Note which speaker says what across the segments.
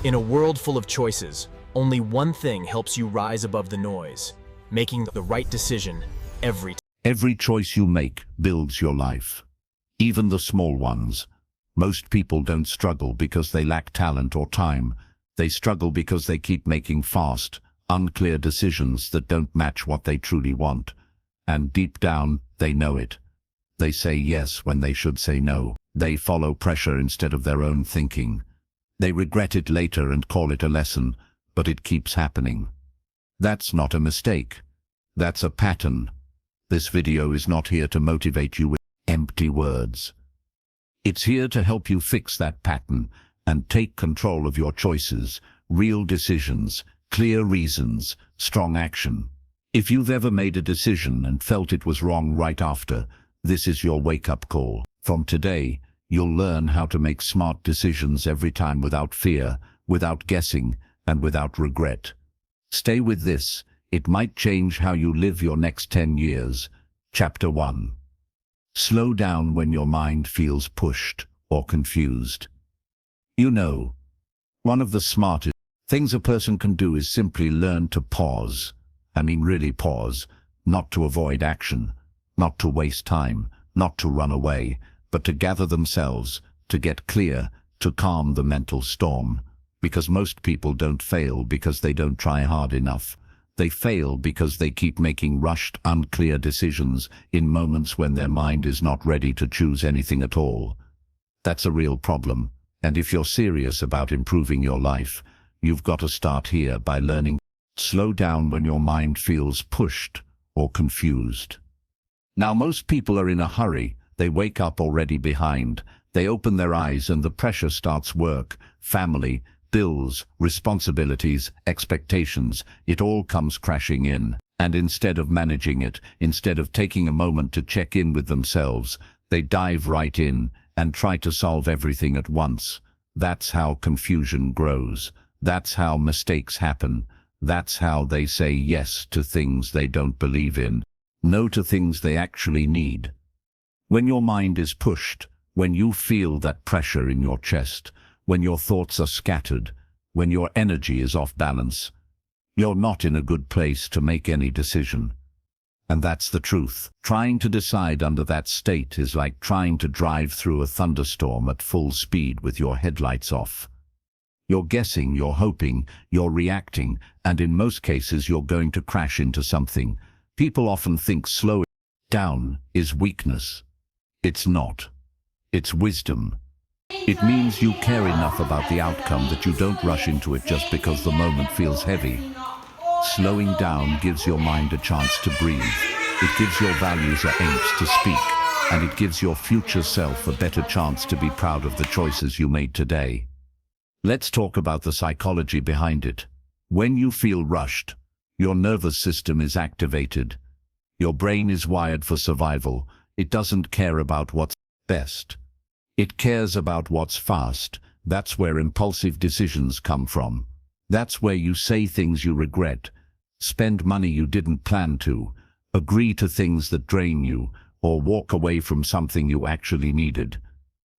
Speaker 1: In a world full of choices, only one thing helps you rise above the noise, making the right decision every time.
Speaker 2: Every choice you make builds your life, even the small ones. Most people don't struggle because they lack talent or time. They struggle because they keep making fast, unclear decisions that don't match what they truly want. And deep down, they know it. They say yes when they should say no. They follow pressure instead of their own thinking. They regret it later and call it a lesson, but it keeps happening. That's not a mistake. That's a pattern. This video is not here to motivate you with empty words. It's here to help you fix that pattern and take control of your choices, real decisions, clear reasons, strong action. If you've ever made a decision and felt it was wrong right after, this is your wake-up call. From today, you'll learn how to make smart decisions every time without fear, without guessing, and without regret. Stay with this. It might change how you live your next 10 years. Chapter 1. Slow down when your mind feels pushed or confused. You know, one of the smartest things a person can do is simply learn to pause. I mean really pause, not to avoid action, not to waste time, not to run away, but to gather themselves, to get clear, to calm the mental storm. Because most people don't fail because they don't try hard enough. They fail because they keep making rushed, unclear decisions in moments when their mind is not ready to choose anything at all. That's a real problem, and if you're serious about improving your life, you've got to start here by learning to slow down when your mind feels pushed or confused. Now, most people are in a hurry. They wake up already behind. They open their eyes and the pressure starts: work, family, bills, responsibilities, expectations. It all comes crashing in. And instead of managing it, instead of taking a moment to check in with themselves, they dive right in and try to solve everything at once. That's how confusion grows. That's how mistakes happen. That's how they say yes to things they don't believe in, no to things they actually need. When your mind is pushed, when you feel that pressure in your chest, when your thoughts are scattered, when your energy is off balance, you're not in a good place to make any decision. And that's the truth. Trying to decide under that state is like trying to drive through a thunderstorm at full speed with your headlights off. You're guessing, you're hoping, you're reacting, and in most cases you're going to crash into something. People often think slowing down is weakness. It's not. It's wisdom. It means you care enough about the outcome that you don't rush into it just because the moment feels heavy. Slowing down gives your mind a chance to breathe. It gives your values a chance to speak, and it gives your future self a better chance to be proud of the choices you made today. Let's talk about the psychology behind it. When you feel rushed, your nervous system is activated. Your brain is wired for survival. It doesn't care about what's best. It cares about what's fast. That's where impulsive decisions come from. That's where you say things you regret, spend money you didn't plan to, agree to things that drain you, or walk away from something you actually needed.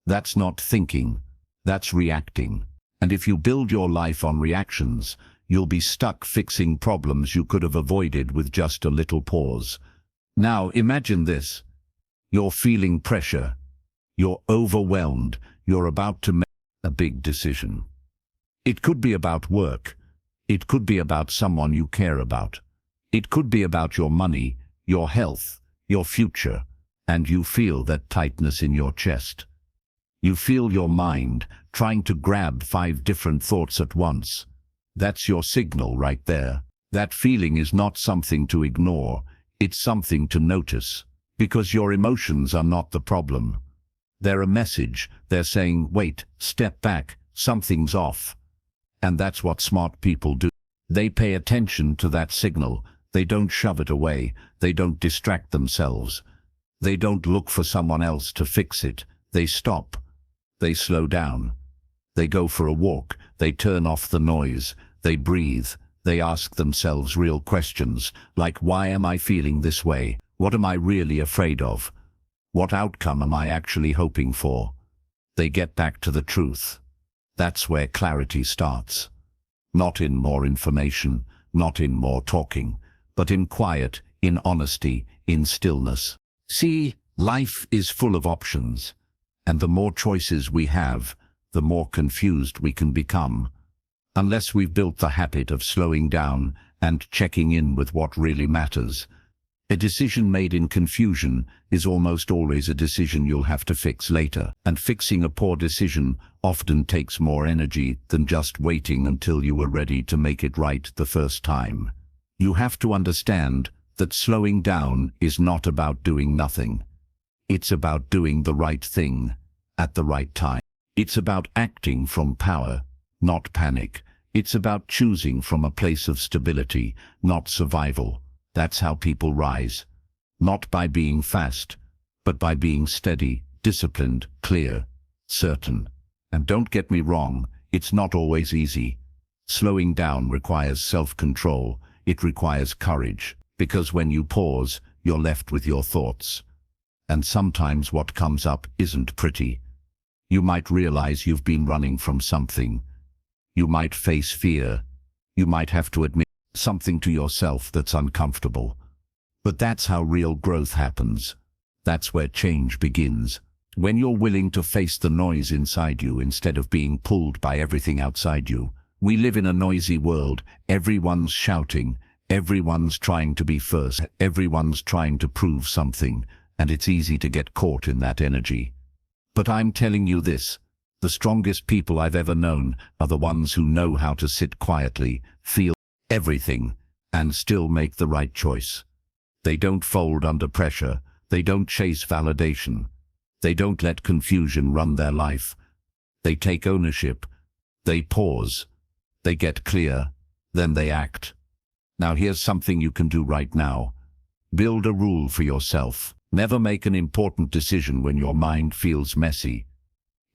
Speaker 2: That's not thinking. That's reacting. And if you build your life on reactions, you'll be stuck fixing problems you could have avoided with just a little pause. Now imagine this. You're feeling pressure. You're overwhelmed. You're about to make a big decision. It could be about work. It could be about someone you care about. It could be about your money, your health, your future, and you feel that tightness in your chest. You feel your mind trying to grab 5 different thoughts at once. That's your signal right there. That feeling is not something to ignore. It's something to notice, because your emotions are not the problem. They're a message. They're saying, wait, step back, something's off. And that's what smart people do. They pay attention to that signal. They don't shove it away. They don't distract themselves. They don't look for someone else to fix it. They stop. They slow down. They go for a walk. They turn off the noise. They breathe. They ask themselves real questions, like, why am I feeling this way? What am I really afraid of? What outcome am I actually hoping for? They get back to the truth. That's where clarity starts. Not in more information, not in more talking, but in quiet, in honesty, in stillness. See, life is full of options, and the more choices we have, the more confused we can become. Unless we've built the habit of slowing down and checking in with what really matters. A decision made in confusion is almost always a decision you'll have to fix later, and fixing a poor decision often takes more energy than just waiting until you were ready to make it right the first time. You have to understand that slowing down is not about doing nothing. It's about doing the right thing at the right time. It's about acting from power, not panic. It's about choosing from a place of stability, not survival. That's how people rise. Not by being fast, but by being steady, disciplined, clear, certain. And don't get me wrong, it's not always easy. Slowing down requires self-control. It requires courage, because when you pause, you're left with your thoughts. And sometimes what comes up isn't pretty. You might realize you've been running from something. You might face fear. You might have to admit something to yourself that's uncomfortable. But that's how real growth happens. That's where change begins. When you're willing to face the noise inside you instead of being pulled by everything outside you. We live in a noisy world. Everyone's shouting. Everyone's trying to be first. Everyone's trying to prove something. And it's easy to get caught in that energy. But I'm telling you this. The strongest people I've ever known are the ones who know how to sit quietly, feel everything, and still make the right choice. They don't fold under pressure. They don't chase validation. They don't let confusion run their life. They take ownership. They pause. They get clear. Then they act. Now here's something you can do right now. Build a rule for yourself. Never make an important decision when your mind feels messy.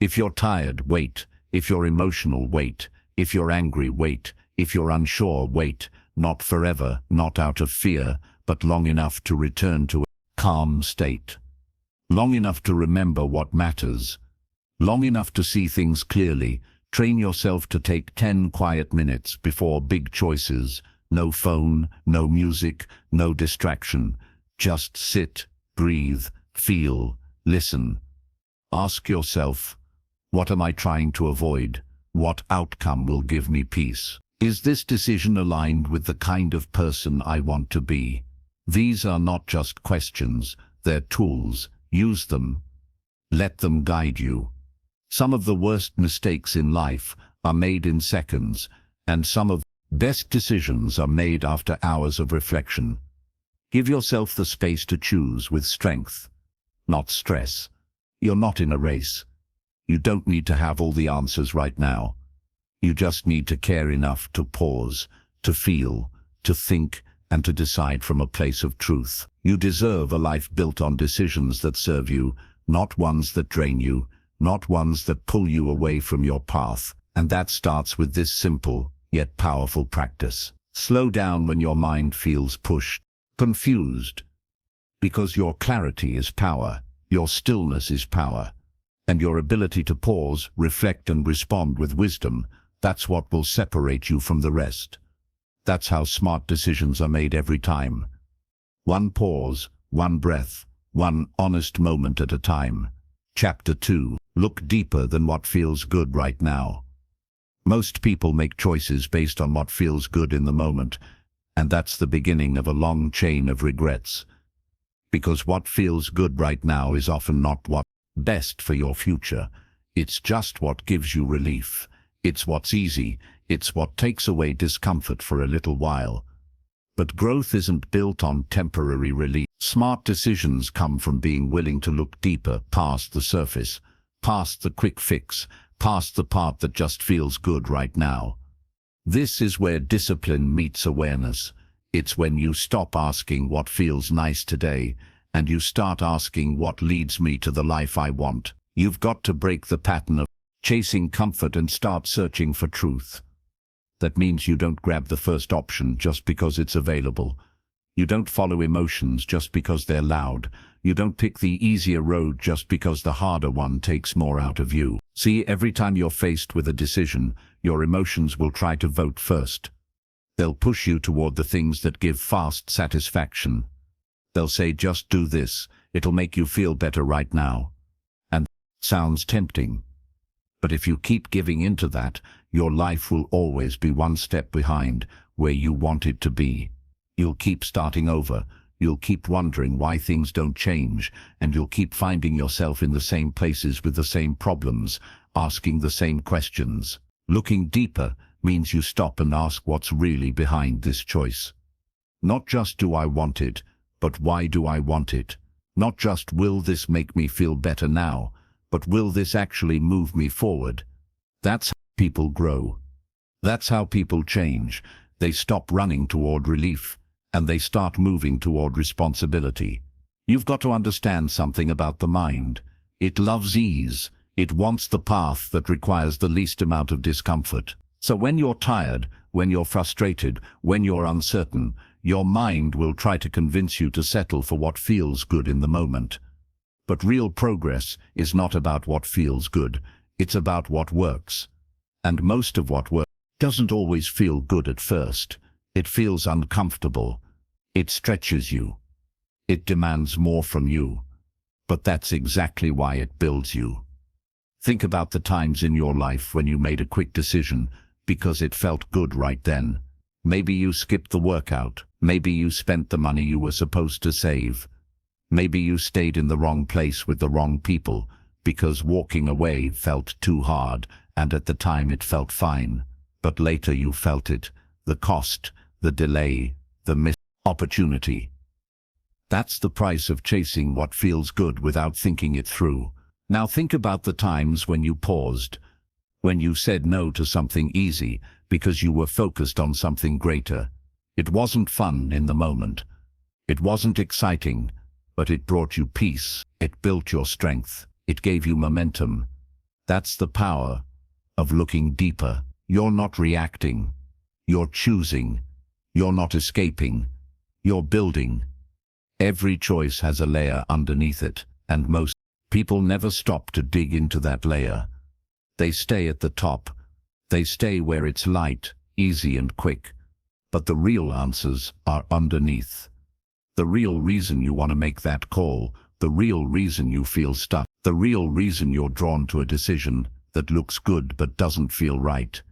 Speaker 2: If you're tired, wait. If you're emotional, wait. If you're angry, wait. If you're unsure, wait. Not forever, not out of fear, but long enough to return to a calm state. Long enough to remember what matters. Long enough to see things clearly. Train yourself to take 10 quiet minutes before big choices. No phone, no music, no distraction. Just sit, breathe, feel, listen. Ask yourself, what am I trying to avoid? What outcome will give me peace? Is this decision aligned with the kind of person I want to be? These are not just questions, they're tools. Use them. Let them guide you. Some of the worst mistakes in life are made in seconds, and some of the best decisions are made after hours of reflection. Give yourself the space to choose with strength, not stress. You're not in a race. You don't need to have all the answers right now. You just need to care enough to pause, to feel, to think, and to decide from a place of truth. You deserve a life built on decisions that serve you, not ones that drain you, not ones that pull you away from your path. And that starts with this simple, yet powerful practice. Slow down when your mind feels pushed, confused. Because your clarity is power, your stillness is power. And your ability to pause, reflect, and respond with wisdom, that's what will separate you from the rest. That's how smart decisions are made every time. One pause, one breath, one honest moment at a time. Chapter 2. Look deeper than what feels good right now. Most people make choices based on what feels good in the moment, and that's the beginning of a long chain of regrets. Because what feels good right now is often not what's best for your future. It's just what gives you relief. It's what's easy. It's what takes away discomfort for a little while. But growth isn't built on temporary relief. Smart decisions come from being willing to look deeper, past the surface, past the quick fix, past the part that just feels good right now. This is where discipline meets awareness. It's when you stop asking what feels nice today, and you start asking what leads me to the life I want. You've got to break the pattern of chasing comfort and start searching for truth. That means you don't grab the first option just because it's available. You don't follow emotions just because they're loud. You don't pick the easier road just because the harder one takes more out of you. See, every time you're faced with a decision, your emotions will try to vote first. They'll push you toward the things that give fast satisfaction. They'll say, just do this, it'll make you feel better right now. And sounds tempting. But if you keep giving into that, your life will always be one step behind where you want it to be. You'll keep starting over. You'll keep wondering why things don't change, and you'll keep finding yourself in the same places with the same problems, asking the same questions. Looking deeper means you stop and ask what's really behind this choice. Not just do I want it, but why do I want it? Not just will this make me feel better now, but will this actually move me forward? That's how people grow. That's how people change. They stop running toward relief, and they start moving toward responsibility. You've got to understand something about the mind. It loves ease. It wants the path that requires the least amount of discomfort. So when you're tired, when you're frustrated, when you're uncertain, your mind will try to convince you to settle for what feels good in the moment. But real progress is not about what feels good. It's about what works. And most of what works doesn't always feel good at first. It feels uncomfortable. It stretches you. It demands more from you. But that's exactly why it builds you. Think about the times in your life when you made a quick decision because it felt good right then. Maybe you skipped the workout. Maybe you spent the money you were supposed to save. Maybe you stayed in the wrong place with the wrong people because walking away felt too hard, and at the time it felt fine. But later you felt it, the cost, the delay, the missed opportunity. That's the price of chasing what feels good without thinking it through. Now think about the times when you paused, when you said no to something easy because you were focused on something greater. It wasn't fun in the moment. It wasn't exciting, but it brought you peace. It built your strength. It gave you momentum. That's the power of looking deeper. You're not reacting. You're choosing. You're not escaping. You're building. Every choice has a layer underneath it, and most people never stop to dig into that layer. They stay at the top. They stay where it's light, easy and quick. But the real answers are underneath. The real reason you want to make that call, the real reason you feel stuck, the real reason you're drawn to a decision that looks good but doesn't feel right.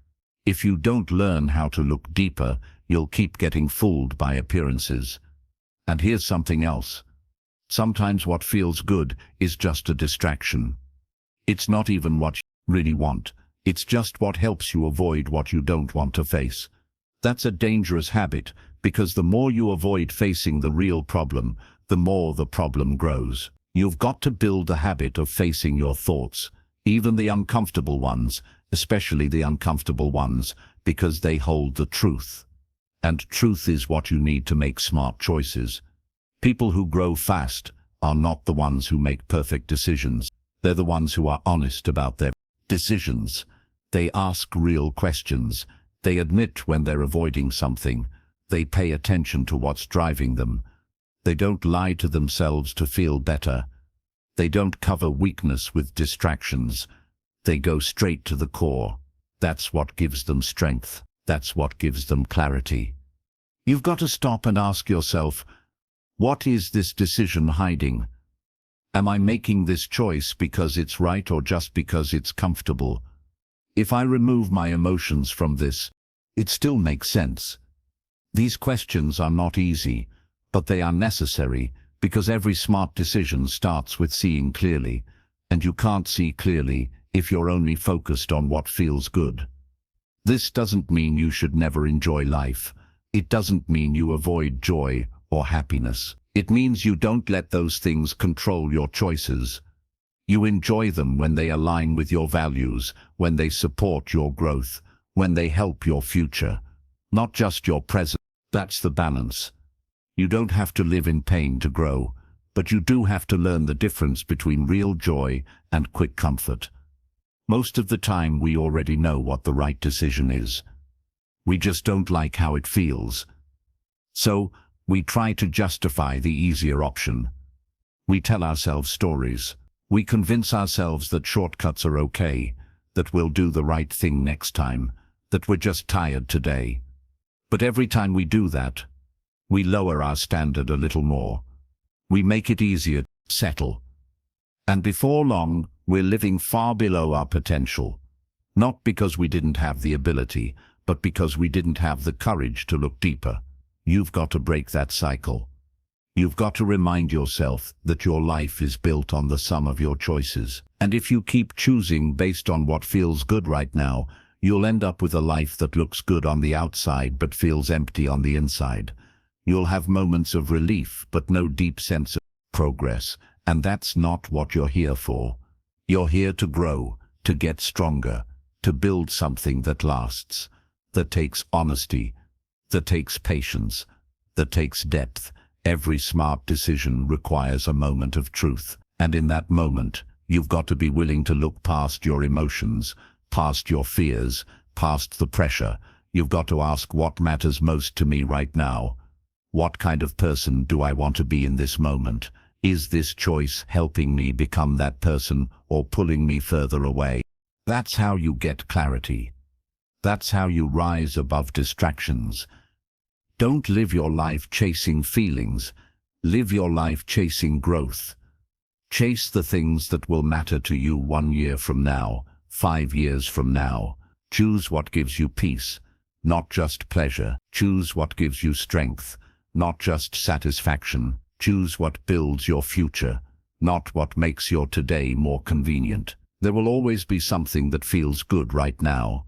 Speaker 2: If you don't learn how to look deeper, you'll keep getting fooled by appearances. And here's something else. Sometimes what feels good is just a distraction. It's not even what you really want. It's just what helps you avoid what you don't want to face. That's a dangerous habit, because the more you avoid facing the real problem, the more the problem grows. You've got to build a habit of facing your thoughts, even the uncomfortable ones, especially the uncomfortable ones, because they hold the truth. And truth is what you need to make smart choices. People who grow fast are not the ones who make perfect decisions. They're the ones who are honest about their decisions. They ask real questions. They admit when they're avoiding something. They pay attention to what's driving them. They don't lie to themselves to feel better. They don't cover weakness with distractions. They go straight to the core. That's what gives them strength. That's what gives them clarity. You've got to stop and ask yourself, what is this decision hiding? Am I making this choice because it's right or just because it's comfortable? If I remove my emotions from this, it still makes sense. These questions are not easy, but they are necessary because every smart decision starts with seeing clearly, and you can't see clearly if you're only focused on what feels good. This doesn't mean you should never enjoy life. It doesn't mean you avoid joy or happiness. It means you don't let those things control your choices. You enjoy them when they align with your values, when they support your growth, when they help your future, not just your present. That's the balance. You don't have to live in pain to grow, but you do have to learn the difference between real joy and quick comfort. Most of the time we already know what the right decision is. We just don't like how it feels. So, we try to justify the easier option. We tell ourselves stories. We convince ourselves that shortcuts are okay, that we'll do the right thing next time, that we're just tired today. But every time we do that, we lower our standard a little more. We make it easier to settle. And before long, we're living far below our potential. Not because we didn't have the ability, but because we didn't have the courage to look deeper. You've got to break that cycle. You've got to remind yourself that your life is built on the sum of your choices. And if you keep choosing based on what feels good right now, you'll end up with a life that looks good on the outside but feels empty on the inside. You'll have moments of relief but no deep sense of progress. And that's not what you're here for. You're here to grow, to get stronger, to build something that lasts, that takes honesty, that takes patience, that takes depth. Every smart decision requires a moment of truth. And in that moment, you've got to be willing to look past your emotions, past your fears, past the pressure. You've got to ask, what matters most to me right now? What kind of person do I want to be in this moment? Is this choice helping me become that person or pulling me further away? That's how you get clarity. That's how you rise above distractions. Don't live your life chasing feelings. Live your life chasing growth. Chase the things that will matter to you 1 year from now, 5 years from now. Choose what gives you peace, not just pleasure. Choose what gives you strength, not just satisfaction. Choose what builds your future, not what makes your today more convenient. There will always be something that feels good right now.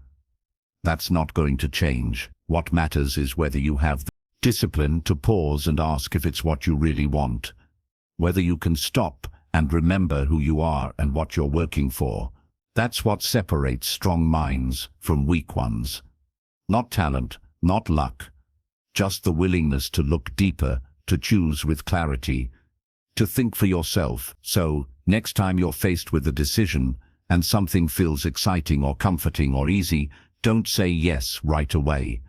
Speaker 2: That's not going to change. What matters is whether you have the discipline to pause and ask if it's what you really want. Whether you can stop and remember who you are and what you're working for. That's what separates strong minds from weak ones. Not talent, not luck, just the willingness to look deeper, to choose with clarity, to think for yourself. So, next time you're faced with a decision and something feels exciting or comforting or easy, don't say yes right away.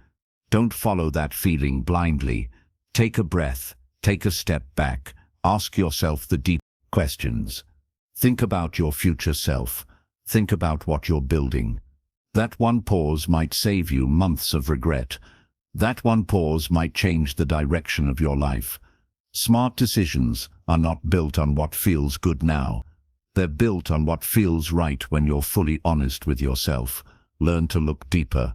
Speaker 2: Don't follow that feeling blindly. Take a breath, take a step back, ask yourself the deep questions. Think about your future self. Think about what you're building. That one pause might save you months of regret. That one pause might change the direction of your life. Smart decisions are not built on what feels good now. They're built on what feels right when you're fully honest with yourself. Learn to look deeper.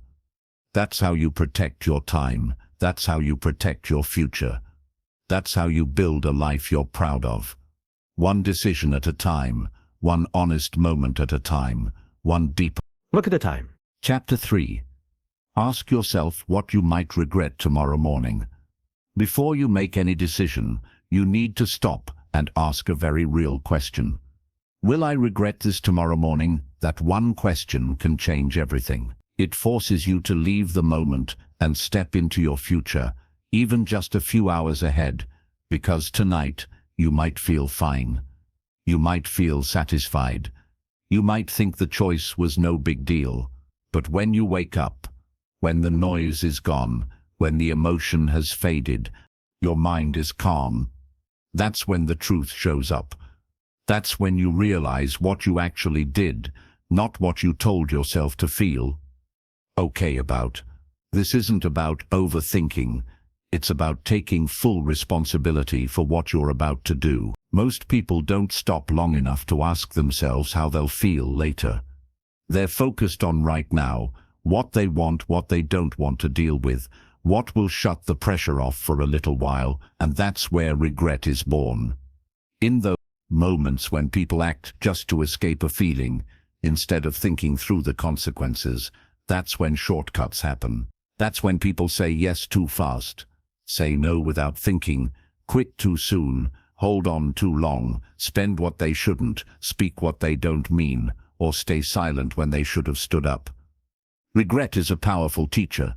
Speaker 2: That's how you protect your time. That's how you protect your future. That's how you build a life you're proud of. One decision at a time, one honest moment at a time, one deep.
Speaker 3: Look at the time.
Speaker 2: Chapter 3. Ask yourself what you might regret tomorrow morning. Before you make any decision, you need to stop and ask a very real question. Will I regret this tomorrow morning? That one question can change everything. It forces you to leave the moment and step into your future, even just a few hours ahead, because tonight you might feel fine. You might feel satisfied. You might think the choice was no big deal. But when you wake up, when the noise is gone, when the emotion has faded, your mind is calm. That's when the truth shows up. That's when you realize what you actually did, not what you told yourself to feel okay about. This isn't about overthinking. It's about taking full responsibility for what you're about to do. Most people don't stop long enough to ask themselves how they'll feel later. They're focused on right now, what they want, what they don't want to deal with, what will shut the pressure off for a little while, and that's where regret is born. In those moments when people act just to escape a feeling, instead of thinking through the consequences, that's when shortcuts happen. That's when people say yes too fast, say no without thinking, quit too soon, hold on too long, spend what they shouldn't, speak what they don't mean, or stay silent when they should have stood up. Regret is a powerful teacher,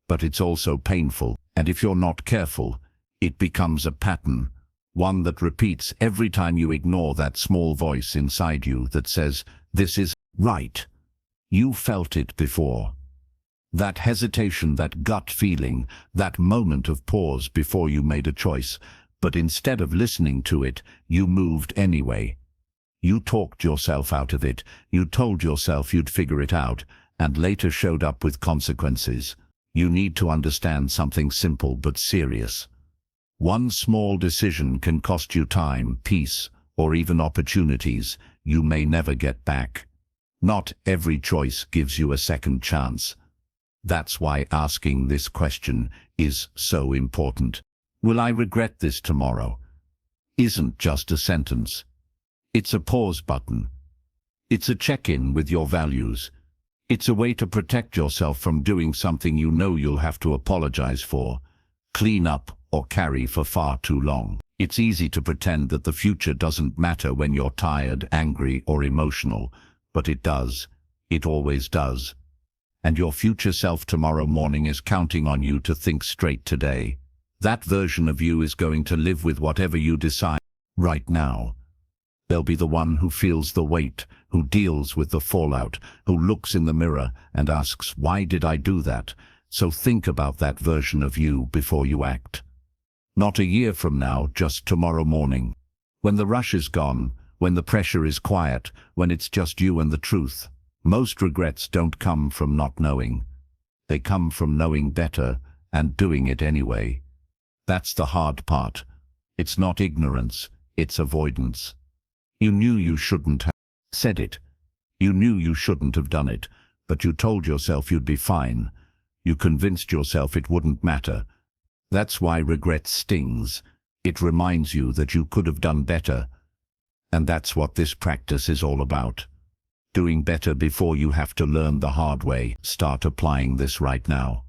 Speaker 2: but it's also painful, and if you're not careful, it becomes a pattern, one that repeats every time you ignore that small voice inside you that says, "This is right." You felt it before. That hesitation, that gut feeling, that moment of pause before you made a choice, but instead of listening to it, you moved anyway. You talked yourself out of it, you told yourself you'd figure it out, and later showed up with consequences. You need to understand something simple but serious. One small decision can cost you time, peace, or even opportunities you may never get back. Not every choice gives you a second chance. That's why asking this question is so important. Will I regret this tomorrow? Isn't just a sentence. It's a pause button. It's a check-in with your values. It's a way to protect yourself from doing something you know you'll have to apologize for, clean up, or carry for far too long. It's easy to pretend that the future doesn't matter when you're tired, angry, or emotional, but it does. It always does. And your future self tomorrow morning is counting on you to think straight today. That version of you is going to live with whatever you decide right now. They'll be the one who feels the weight, who deals with the fallout, who looks in the mirror and asks, why did I do that? So think about that version of you before you act. Not a year from now, just tomorrow morning. When the rush is gone, when the pressure is quiet, when it's just you and the truth. Most regrets don't come from not knowing. They come from knowing better and doing it anyway. That's the hard part. It's not ignorance, it's avoidance. You knew you shouldn't have said it. You knew you shouldn't have done it, but you told yourself you'd be fine. You convinced yourself it wouldn't matter. That's why regret stings. It reminds you that you could have done better. And that's what this practice is all about. Doing better before you have to learn the hard way. Start applying this right now.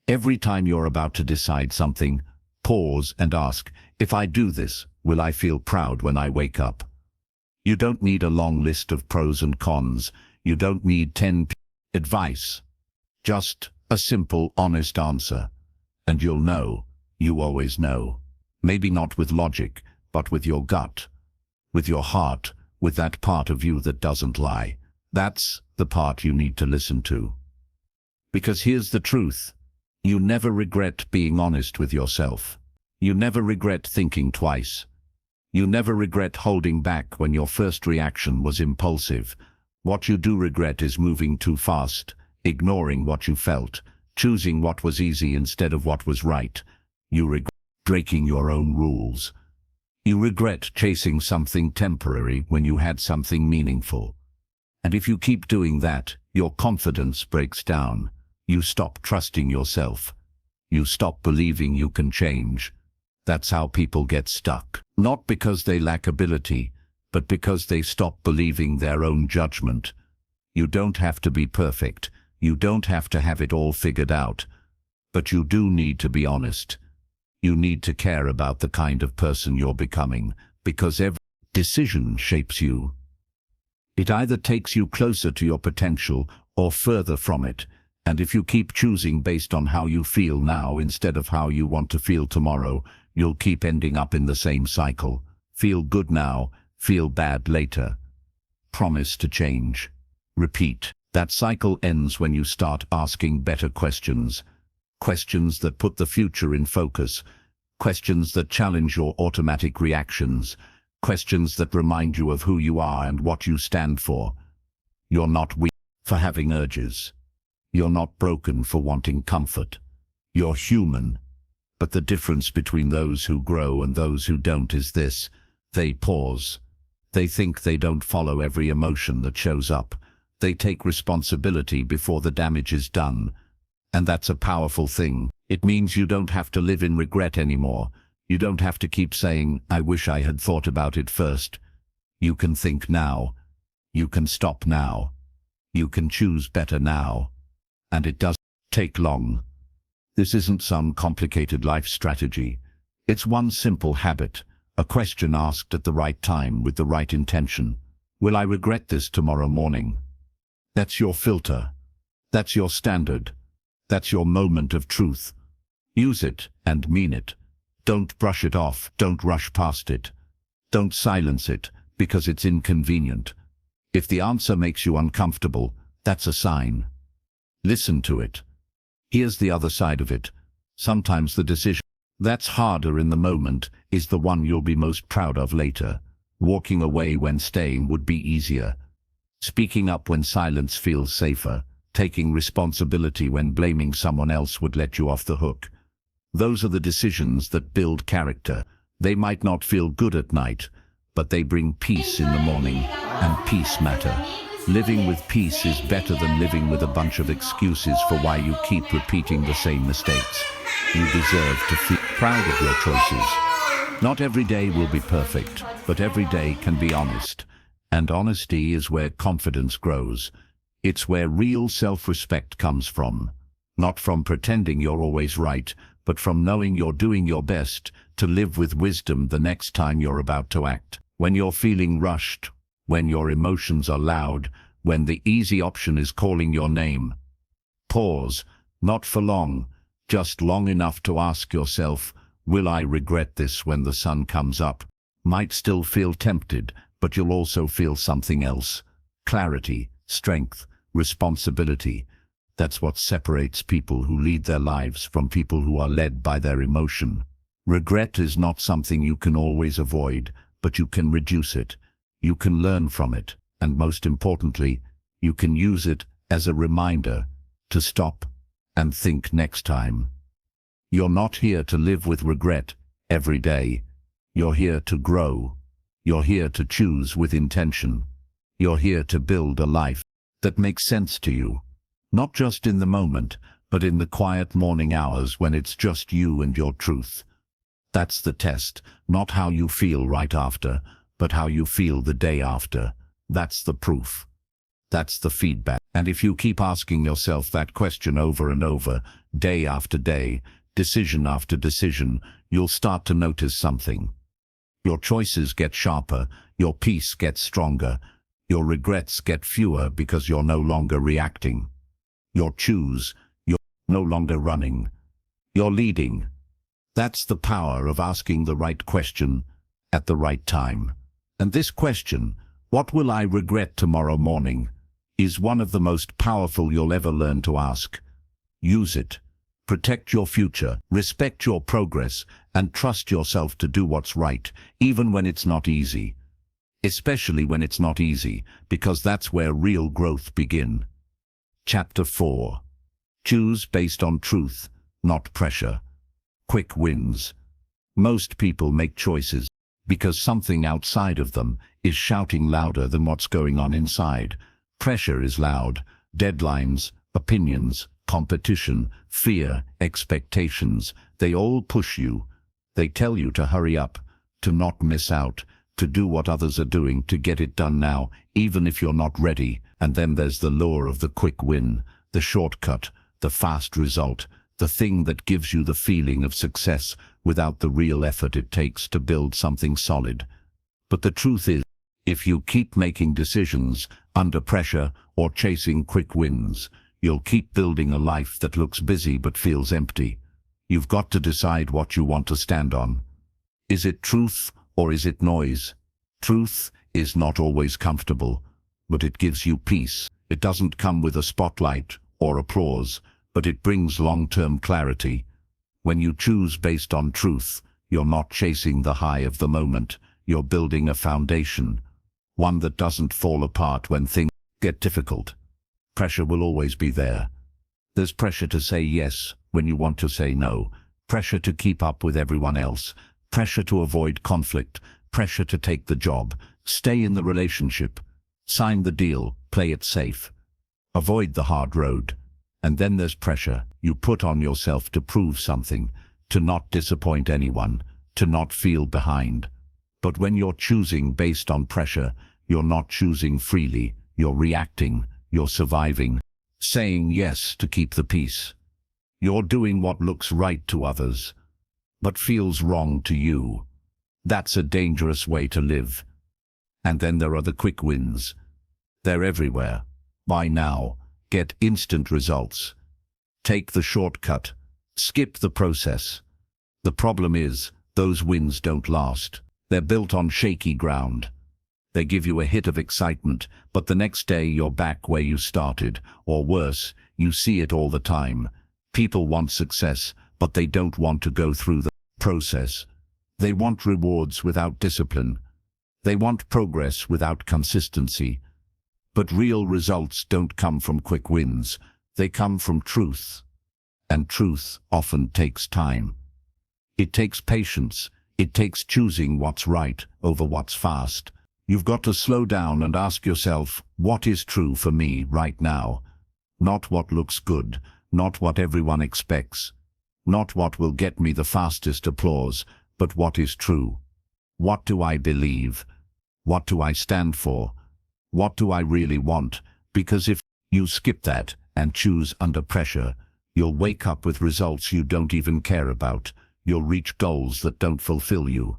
Speaker 2: Every time you're about to decide something, pause and ask, if I do this, will I feel proud when I wake up? You don't need a long list of pros and cons. You don't need 10 advice. Just a simple, honest answer. And you'll know. You always know. Maybe not with logic, but with your gut, with your heart, with that part of you that doesn't lie. That's the part you need to listen to. Because here's the truth. You never regret being honest with yourself. You never regret thinking twice. You never regret holding back when your first reaction was impulsive. What you do regret is moving too fast, ignoring what you felt, choosing what was easy instead of what was right. You regret breaking your own rules. You regret chasing something temporary when you had something meaningful. And if you keep doing that, your confidence breaks down. You stop trusting yourself. You stop believing you can change. That's how people get stuck. Not because they lack ability, but because they stop believing their own judgment. You don't have to be perfect. You don't have to have it all figured out. But you do need to be honest. You need to care about the kind of person you're becoming, because every decision shapes you. It either takes you closer to your potential or further from it. And if you keep choosing based on how you feel now instead of how you want to feel tomorrow, you'll keep ending up in the same cycle. Feel good now, feel bad later. Promise to change. Repeat. That cycle ends when you start asking better questions. Questions that put the future in focus. Questions that challenge your automatic reactions. Questions that remind you of who you are and what you stand for. You're not weak for having urges. You're not broken for wanting comfort. You're human. But the difference between those who grow and those who don't is this: they pause. They think they don't follow every emotion that shows up. They take responsibility before the damage is done. And that's a powerful thing. It means you don't have to live in regret anymore. You don't have to keep saying, I wish I had thought about it first. You can think now. You can stop now. You can choose better now. And it doesn't take long. This isn't some complicated life strategy. It's one simple habit, a question asked at the right time with the right intention. Will I regret this tomorrow morning? That's your filter. That's your standard. That's your moment of truth. Use it and mean it. Don't brush it off. Don't rush past it. Don't silence it because it's inconvenient. If the answer makes you uncomfortable, that's a sign. Listen to it. Here's the other side of it. Sometimes the decision that's harder in the moment is the one you'll be most proud of later. Walking away when staying would be easier. Speaking up when silence feels safer. Taking responsibility when blaming someone else would let you off the hook. Those are the decisions that build character. They might not feel good at night, but they bring peace in the morning, and peace matter. Living with peace is better than living with a bunch of excuses for why you keep repeating the same mistakes. You deserve to feel proud of your choices. Not every day will be perfect, but every day can be honest. And honesty is where confidence grows. It's where real self-respect comes from. Not from pretending you're always right, but from knowing you're doing your best to live with wisdom the next time you're about to act. When you're feeling rushed, when your emotions are loud, when the easy option is calling your name, pause, not for long, just long enough to ask yourself, will I regret this when the sun comes up? Might still feel tempted, but you'll also feel something else. Clarity, strength, responsibility. That's what separates people who lead their lives from people who are led by their emotion. Regret is not something you can always avoid, but you can reduce it. You can learn from it, and most importantly, you can use it as a reminder to stop and think next time. You're not here to live with regret every day. You're here to grow. You're here to choose with intention. You're here to build a life that makes sense to you. Not just in the moment, but in the quiet morning hours when it's just you and your truth. That's the test, not how you feel right after, but how you feel the day after. That's the proof. That's the feedback. And if you keep asking yourself that question over and over, day after day, decision after decision, you'll start to notice something. Your choices get sharper, your peace gets stronger, your regrets get fewer because you're no longer reacting. You're no longer running. You're leading. That's the power of asking the right question at the right time. And this question, what will I regret tomorrow morning, is one of the most powerful you'll ever learn to ask. Use it. Protect your future, respect your progress, and trust yourself to do what's right, even when it's not easy. Especially when it's not easy, because that's where real growth begins. Chapter 4. Choose based on truth, not pressure. Quick wins. Most people make choices because something outside of them is shouting louder than what's going on inside. Pressure is loud. Deadlines, opinions, competition, fear, expectations, they all push you. They tell you to hurry up, to not miss out, to do what others are doing, to get it done now, even if you're not ready. And then there's the lure of the quick win, the shortcut, the fast result, the thing that gives you the feeling of success without the real effort it takes to build something solid. But the truth is, if you keep making decisions under pressure or chasing quick wins, you'll keep building a life that looks busy but feels empty. You've got to decide what you want to stand on. Is it truth or is it noise? Truth is not always comfortable, but it gives you peace. It doesn't come with a spotlight or applause, but it brings long-term clarity. When you choose based on truth, you're not chasing the high of the moment. You're building a foundation, one that doesn't fall apart when things get difficult. Pressure will always be there. There's pressure to say yes when you want to say no, pressure to keep up with everyone else, pressure to avoid conflict, pressure to take the job, stay in the relationship, sign the deal, play it safe, avoid the hard road. And then there's pressure you put on yourself to prove something, to not disappoint anyone, to not feel behind. But when you're choosing based on pressure, you're not choosing freely, you're reacting, you're surviving, saying yes to keep the peace. You're doing what looks right to others, but feels wrong to you. That's a dangerous way to live. And then there are the quick wins. They're everywhere. Buy now, get instant results. Take the shortcut, skip the process. The problem is, those wins don't last. They're built on shaky ground. They give you a hit of excitement, but the next day you're back where you started, or worse, you see it all the time. People want success, but they don't want to go through the process. They want rewards without discipline. They want progress without consistency. But real results don't come from quick wins. They come from truth. And truth often takes time. It takes patience. It takes choosing what's right over what's fast. You've got to slow down and ask yourself, what is true for me right now? Not what looks good, not what everyone expects, not what will get me the fastest applause, but what is true. What do I believe? What do I stand for? What do I really want? Because if you skip that and choose under pressure, you'll wake up with results you don't even care about. You'll reach goals that don't fulfill you.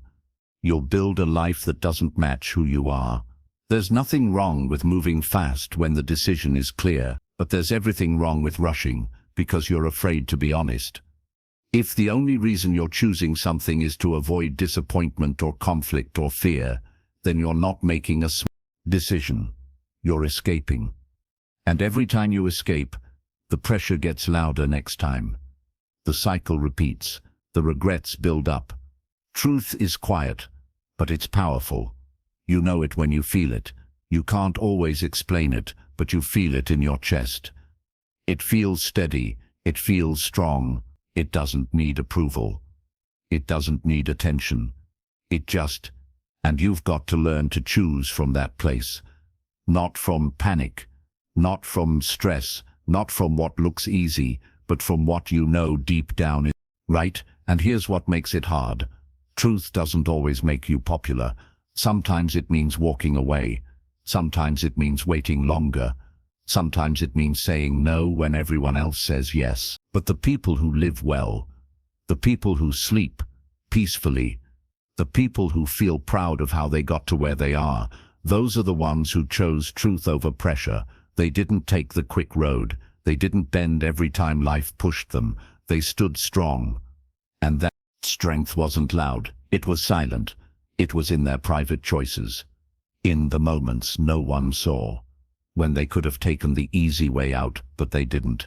Speaker 2: You'll build a life that doesn't match who you are. There's nothing wrong with moving fast when the decision is clear, but there's everything wrong with rushing because you're afraid to be honest. If the only reason you're choosing something is to avoid disappointment or conflict or fear, then you're not making a smart decision. You're escaping. And every time you escape, the pressure gets louder next time. The cycle repeats. The regrets build up. Truth is quiet, but it's powerful. You know it when you feel it. You can't always explain it, but you feel it in your chest. It feels steady. It feels strong. It doesn't need approval. It doesn't need attention. It just, and you've got to learn to choose from that place. Not from panic, not from stress, not from what looks easy, but from what you know deep down is right. And here's what makes it hard. Truth doesn't always make you popular. Sometimes it means walking away. Sometimes it means waiting longer. Sometimes it means saying no when everyone else says yes. But the people who live well, the people who sleep peacefully, the people who feel proud of how they got to where they are, those are the ones who chose truth over pressure. They didn't take the quick road. They didn't bend every time life pushed them. They stood strong. And that strength wasn't loud. It was silent. It was in their private choices. In the moments no one saw. When they could have taken the easy way out, but they didn't.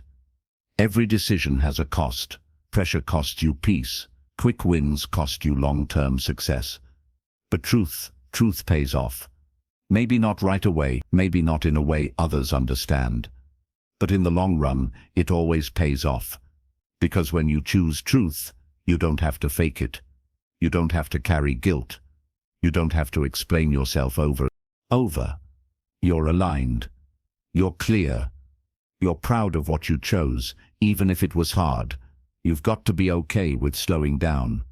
Speaker 2: Every decision has a cost. Pressure costs you peace. Quick wins cost you long-term success. But truth pays off. Maybe not right away, maybe not in a way others understand. But in the long run, it always pays off. Because when you choose truth, you don't have to fake it. You don't have to carry guilt. You don't have to explain yourself over. You're aligned. You're clear. You're proud of what you chose, even if it was hard. You've got to be okay with slowing down.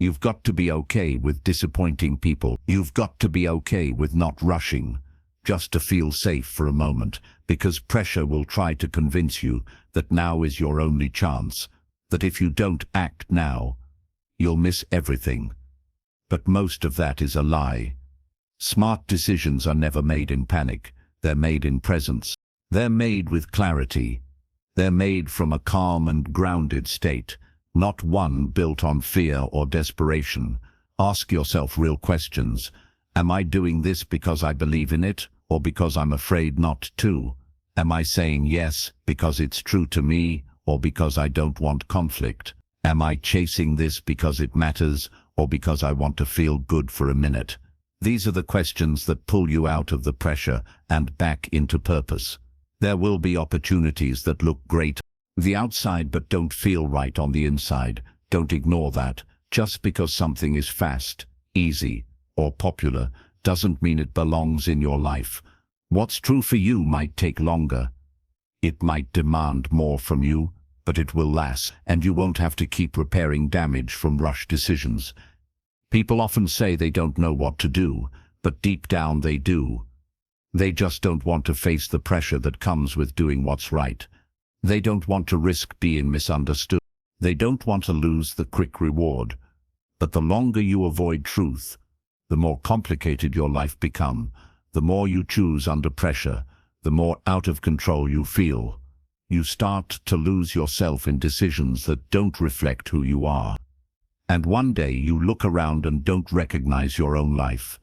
Speaker 2: You've got to be okay with disappointing people. You've got to be okay with not rushing, just to feel safe for a moment, because pressure will try to convince you that now is your only chance, that if you don't act now, you'll miss everything. But most of that is a lie. Smart decisions are never made in panic. They're made in presence. They're made with clarity. They're made from a calm and grounded state, not one built on fear or desperation. Ask yourself real questions. Am I doing this because I believe in it, or because I'm afraid not to? Am I saying yes because it's true to me, or because I don't want conflict? Am I chasing this because it matters, or because I want to feel good for a minute? These are the questions that pull you out of the pressure and back into purpose. There will be opportunities that look great on the outside but don't feel right on the inside. Don't ignore that. Just because something is fast, easy, or popular doesn't mean it belongs in your life. What's true for you might take longer. It might demand more from you, but it will last, and you won't have to keep repairing damage from rush decisions. People often say they don't know what to do, but deep down they do. They just don't want to face the pressure that comes with doing what's right. They don't want to risk being misunderstood. They don't want to lose the quick reward. But the longer you avoid truth, the more complicated your life becomes. The more you choose under pressure, the more out of control you feel. You start to lose yourself in decisions that don't reflect who you are. And one day you look around and don't recognize your own life.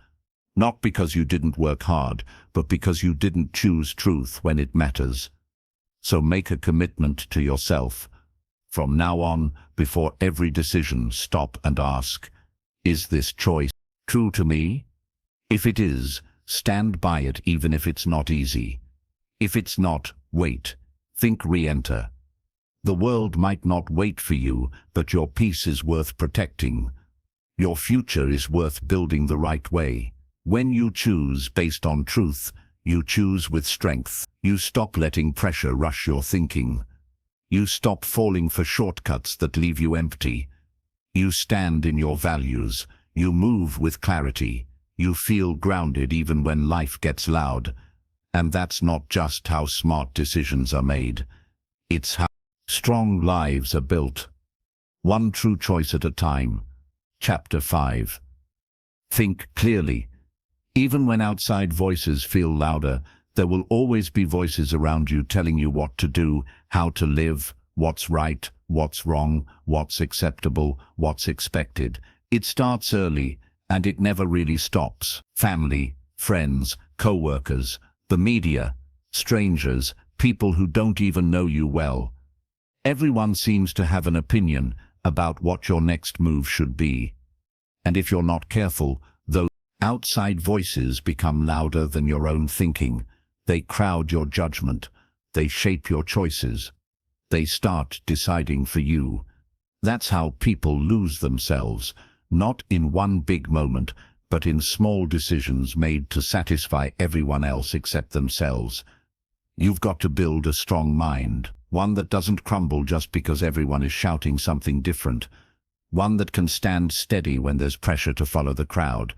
Speaker 2: Not because you didn't work hard, but because you didn't choose truth when it matters. So make a commitment to yourself. From now on, before every decision, stop and ask, is this choice true to me? If it is, stand by it even if it's not easy. If it's not, wait. Think re-enter. The world might not wait for you, but your peace is worth protecting. Your future is worth building the right way. When you choose based on truth, you choose with strength. You stop letting pressure rush your thinking. You stop falling for shortcuts that leave you empty. You stand in your values. You move with clarity. You feel grounded even when life gets loud. And that's not just how smart decisions are made. It's how strong lives are built. One true choice at a time. Chapter 5. Think clearly. Even when outside voices feel louder, there will always be voices around you telling you what to do, how to live, what's right, what's wrong, what's acceptable, what's expected. It starts early, and it never really stops. Family, friends, co-workers, the media, strangers, people who don't even know you well. Everyone seems to have an opinion about what your next move should be. And if you're not careful, those outside voices become louder than your own thinking. They crowd your judgment. They shape your choices. They start deciding for you. That's how people lose themselves, not in one big moment, but in small decisions made to satisfy everyone else except themselves. You've got to build a strong mind, one that doesn't crumble just because everyone is shouting something different, one that can stand steady when there's pressure to follow the crowd,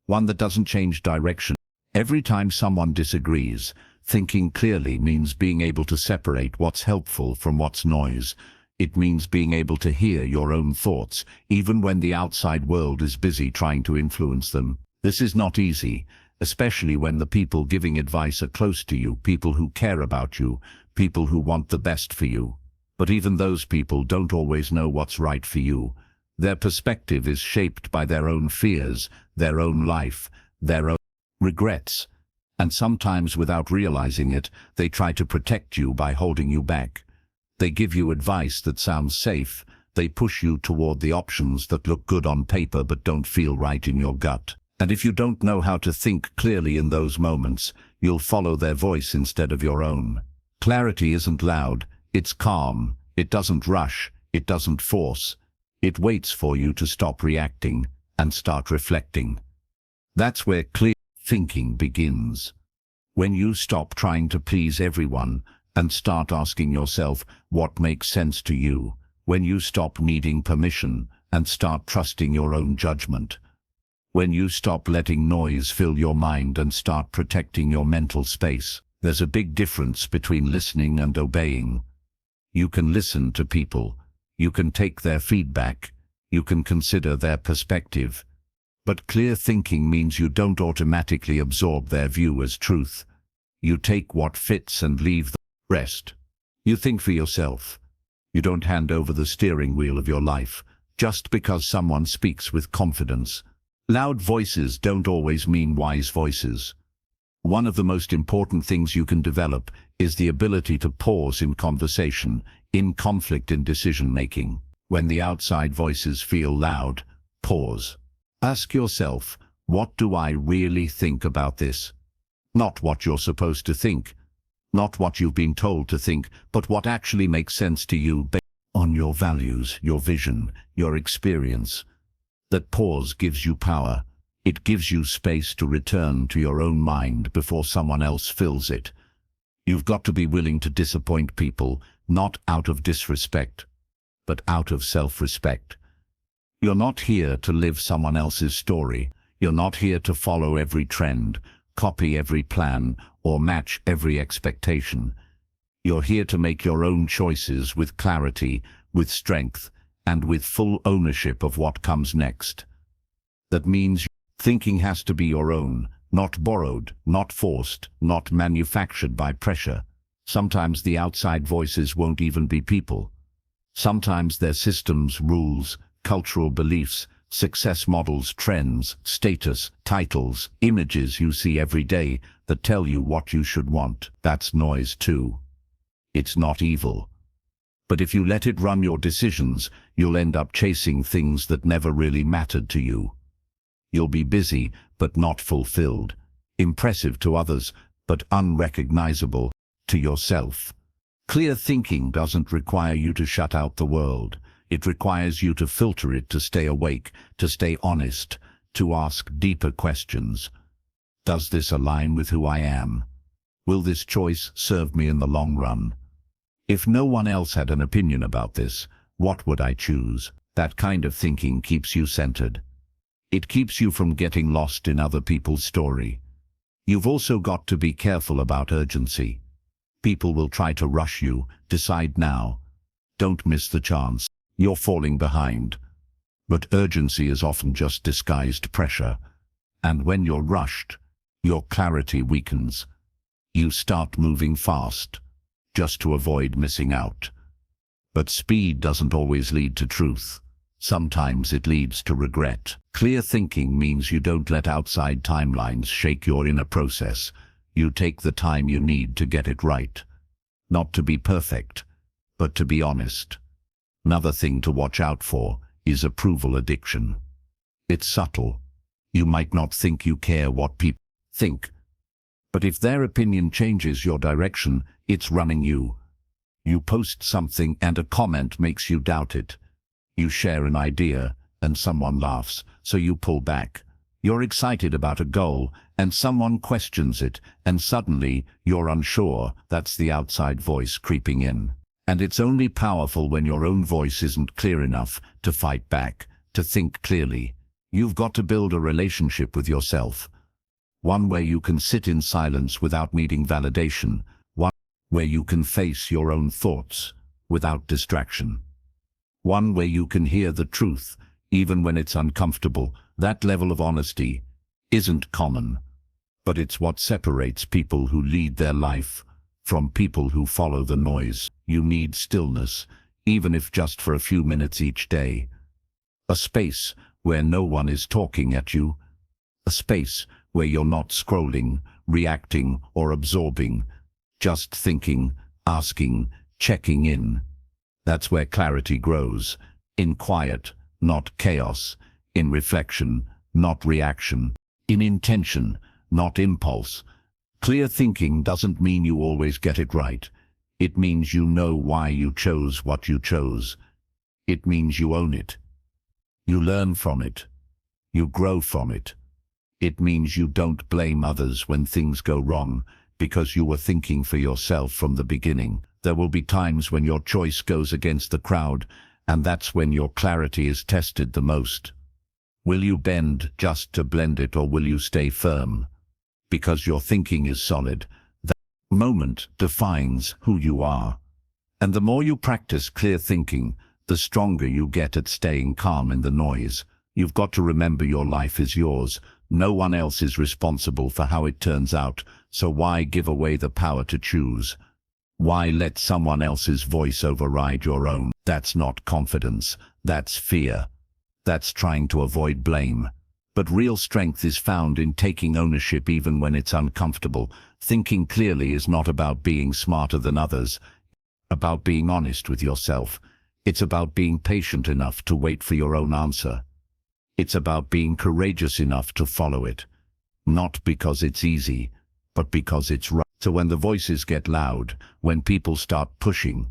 Speaker 2: one that doesn't change direction every time someone disagrees. Thinking clearly means being able to separate what's helpful from what's noise. It means being able to hear your own thoughts, even when the outside world is busy trying to influence them. This is not easy, especially when the people giving advice are close to you, people who care about you, people who want the best for you. But even those people don't always know what's right for you. Their perspective is shaped by their own fears, their own life, their own regrets. And sometimes, without realizing it, they try to protect you by holding you back. They give you advice that sounds safe. They push you toward the options that look good on paper but don't feel right in your gut. And if you don't know how to think clearly in those moments, you'll follow their voice instead of your own. Clarity isn't loud, it's calm. It doesn't rush, it doesn't force. It waits for you to stop reacting and start reflecting. That's where clear thinking begins. When you stop trying to please everyone and start asking yourself what makes sense to you. When you stop needing permission and start trusting your own judgment. When you stop letting noise fill your mind and start protecting your mental space. There's a big difference between listening and obeying. You can listen to people. You can take their feedback. You can consider their perspective. But clear thinking means you don't automatically absorb their view as truth. You take what fits and leave the rest. You think for yourself. You don't hand over the steering wheel of your life just because someone speaks with confidence. Loud voices don't always mean wise voices. One of the most important things you can develop is the ability to pause in conversation, in conflict, in decision-making. When the outside voices feel loud, pause. Ask yourself, what do I really think about this? Not what you're supposed to think. Not what you've been told to think, but what actually makes sense to you based on your values, your vision, your experience. That pause gives you power. It gives you space to return to your own mind before someone else fills it. You've got to be willing to disappoint people, not out of disrespect, but out of self-respect. You're not here to live someone else's story. You're not here to follow every trend, copy every plan, or match every expectation. You're here to make your own choices with clarity, with strength, and with full ownership of what comes next. That means thinking has to be your own, not borrowed, not forced, not manufactured by pressure. Sometimes the outside voices won't even be people. Sometimes they're systems, rules, cultural beliefs, success models, trends, status, titles, images you see every day that tell you what you should want. That's noise too. It's not evil. But if you let it run your decisions, you'll end up chasing things that never really mattered to you. You'll be busy, but not fulfilled, impressive to others, but unrecognizable to yourself. Clear thinking doesn't require you to shut out the world. It requires you to filter it, to stay awake, to stay honest, to ask deeper questions. Does this align with who I am? Will this choice serve me in the long run? If no one else had an opinion about this, what would I choose? That kind of thinking keeps you centered. It keeps you from getting lost in other people's story. You've also got to be careful about urgency. People will try to rush you. Decide now. Don't miss the chance. You're falling behind. But urgency is often just disguised pressure. And when you're rushed, your clarity weakens. You start moving fast, just to avoid missing out. But speed doesn't always lead to truth. Sometimes it leads to regret. Clear thinking means you don't let outside timelines shake your inner process. You take the time you need to get it right. Not to be perfect, but to be honest. Another thing to watch out for is approval addiction. It's subtle. You might not think you care what people think, but if their opinion changes your direction, it's running you. You post something and a comment makes you doubt it. You share an idea and someone laughs, so you pull back. You're excited about a goal and someone questions it, and suddenly you're unsure. That's the outside voice creeping in. And it's only powerful when your own voice isn't clear enough to fight back, to think clearly. You've got to build a relationship with yourself. One where you can sit in silence without needing validation. One where you can face your own thoughts without distraction. One where you can hear the truth, even when it's uncomfortable. That level of honesty isn't common, but it's what separates people who lead their life from people who follow the noise. You need stillness, even if just for a few minutes each day. A space where no one is talking at you. A space where you're not scrolling, reacting, or absorbing, just thinking, asking, checking in. That's where clarity grows, in quiet, not chaos, in reflection, not reaction, in intention, not impulse. Clear thinking doesn't mean you always get it right. It means you know why you chose what you chose. It means you own it. You learn from it. You grow from it. It means you don't blame others when things go wrong, because you were thinking for yourself from the beginning. There will be times when your choice goes against the crowd, and that's when your clarity is tested the most. Will you bend just to blend it, or will you stay firm? Because your thinking is solid. That moment defines who you are. And the more you practice clear thinking, the stronger you get at staying calm in the noise. You've got to remember your life is yours. No one else is responsible for how it turns out, so why give away the power to choose? Why let someone else's voice override your own? That's not confidence, that's fear. That's trying to avoid blame. But real strength is found in taking ownership even when it's uncomfortable. Thinking clearly is not about being smarter than others, about being honest with yourself. It's about being patient enough to wait for your own answer. It's about being courageous enough to follow it. Not because it's easy, but because it's right. So when the voices get loud, when people start pushing,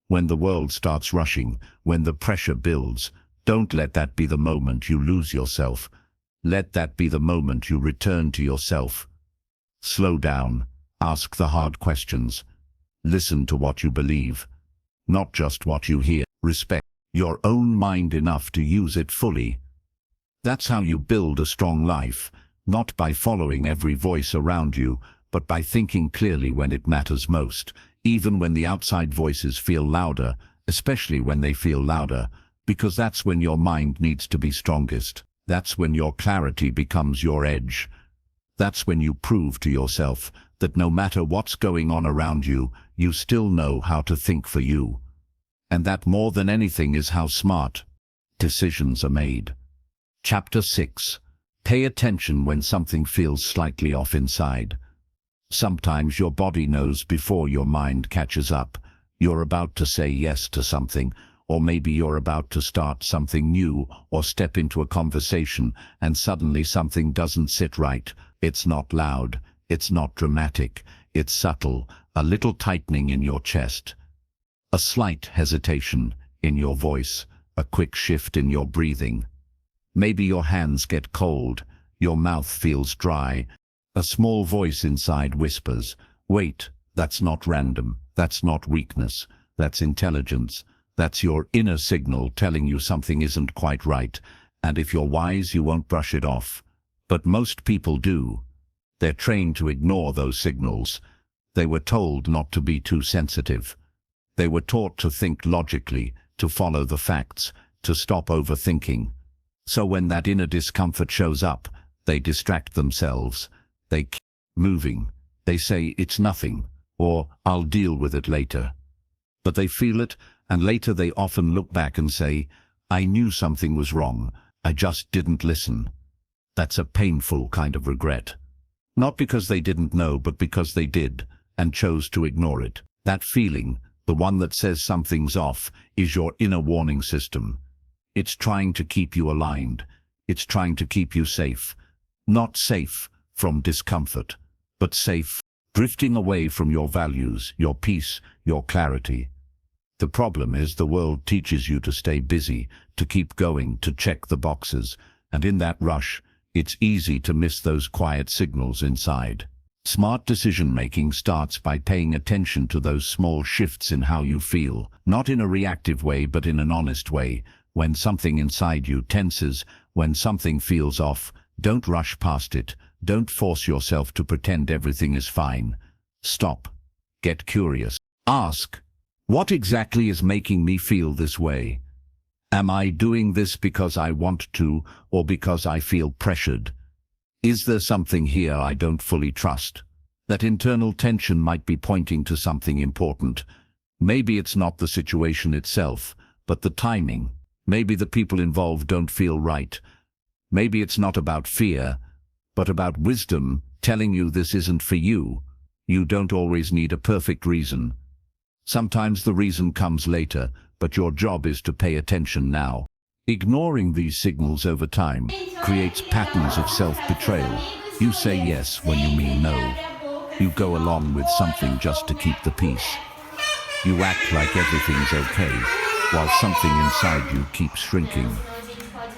Speaker 2: when the world starts rushing, when the pressure builds, don't let that be the moment you lose yourself. Let that be the moment you return to yourself. Slow down, ask the hard questions. Listen to what you believe, not just what you hear. Respect your own mind enough to use it fully. That's how you build a strong life, not by following every voice around you, but by thinking clearly when it matters most, even when the outside voices feel louder, especially when they feel louder, because that's when your mind needs to be strongest. That's when your clarity becomes your edge. That's when you prove to yourself that no matter what's going on around you, you still know how to think for you. And that more than anything is how smart decisions are made. Chapter 6. Pay attention when something feels slightly off inside. Sometimes your body knows before your mind catches up. You're about to say yes to something, or maybe you're about to start something new or step into a conversation and suddenly something doesn't sit right. It's not loud, it's not dramatic, it's subtle, a little tightening in your chest, a slight hesitation in your voice, a quick shift in your breathing. Maybe your hands get cold, your mouth feels dry. A small voice inside whispers, "Wait, that's not random, that's not weakness, that's intelligence. That's your inner signal telling you something isn't quite right, and if you're wise, you won't brush it off." But most people do. They're trained to ignore those signals. They were told not to be too sensitive. They were taught to think logically, to follow the facts, to stop overthinking. So when that inner discomfort shows up, they distract themselves. They keep moving. They say, "It's nothing," or "I'll deal with it later." But they feel it, and later they often look back and say, "I knew something was wrong. I just didn't listen." That's a painful kind of regret. Not because they didn't know, but because they did, and chose to ignore it. That feeling, the one that says something's off, is your inner warning system. It's trying to keep you aligned. It's trying to keep you safe. Not safe from discomfort, but safe, drifting away from your values, your peace, your clarity. The problem is the world teaches you to stay busy, to keep going, to check the boxes, and in that rush, it's easy to miss those quiet signals inside. Smart decision-making starts by paying attention to those small shifts in how you feel, not in a reactive way, but in an honest way. When something inside you tenses, when something feels off, don't rush past it. Don't force yourself to pretend everything is fine. Stop. Get curious. Ask, what exactly is making me feel this way? Am I doing this because I want to, or because I feel pressured? Is there something here I don't fully trust? That internal tension might be pointing to something important. Maybe it's not the situation itself, but the timing. Maybe the people involved don't feel right. Maybe it's not about fear, but about wisdom telling you this isn't for you. You don't always need a perfect reason. Sometimes the reason comes later, but your job is to pay attention now. Ignoring these signals over time creates patterns of self-betrayal. You say yes when you mean no. You go along with something just to keep the peace. You act like everything's okay, while something inside you keeps shrinking.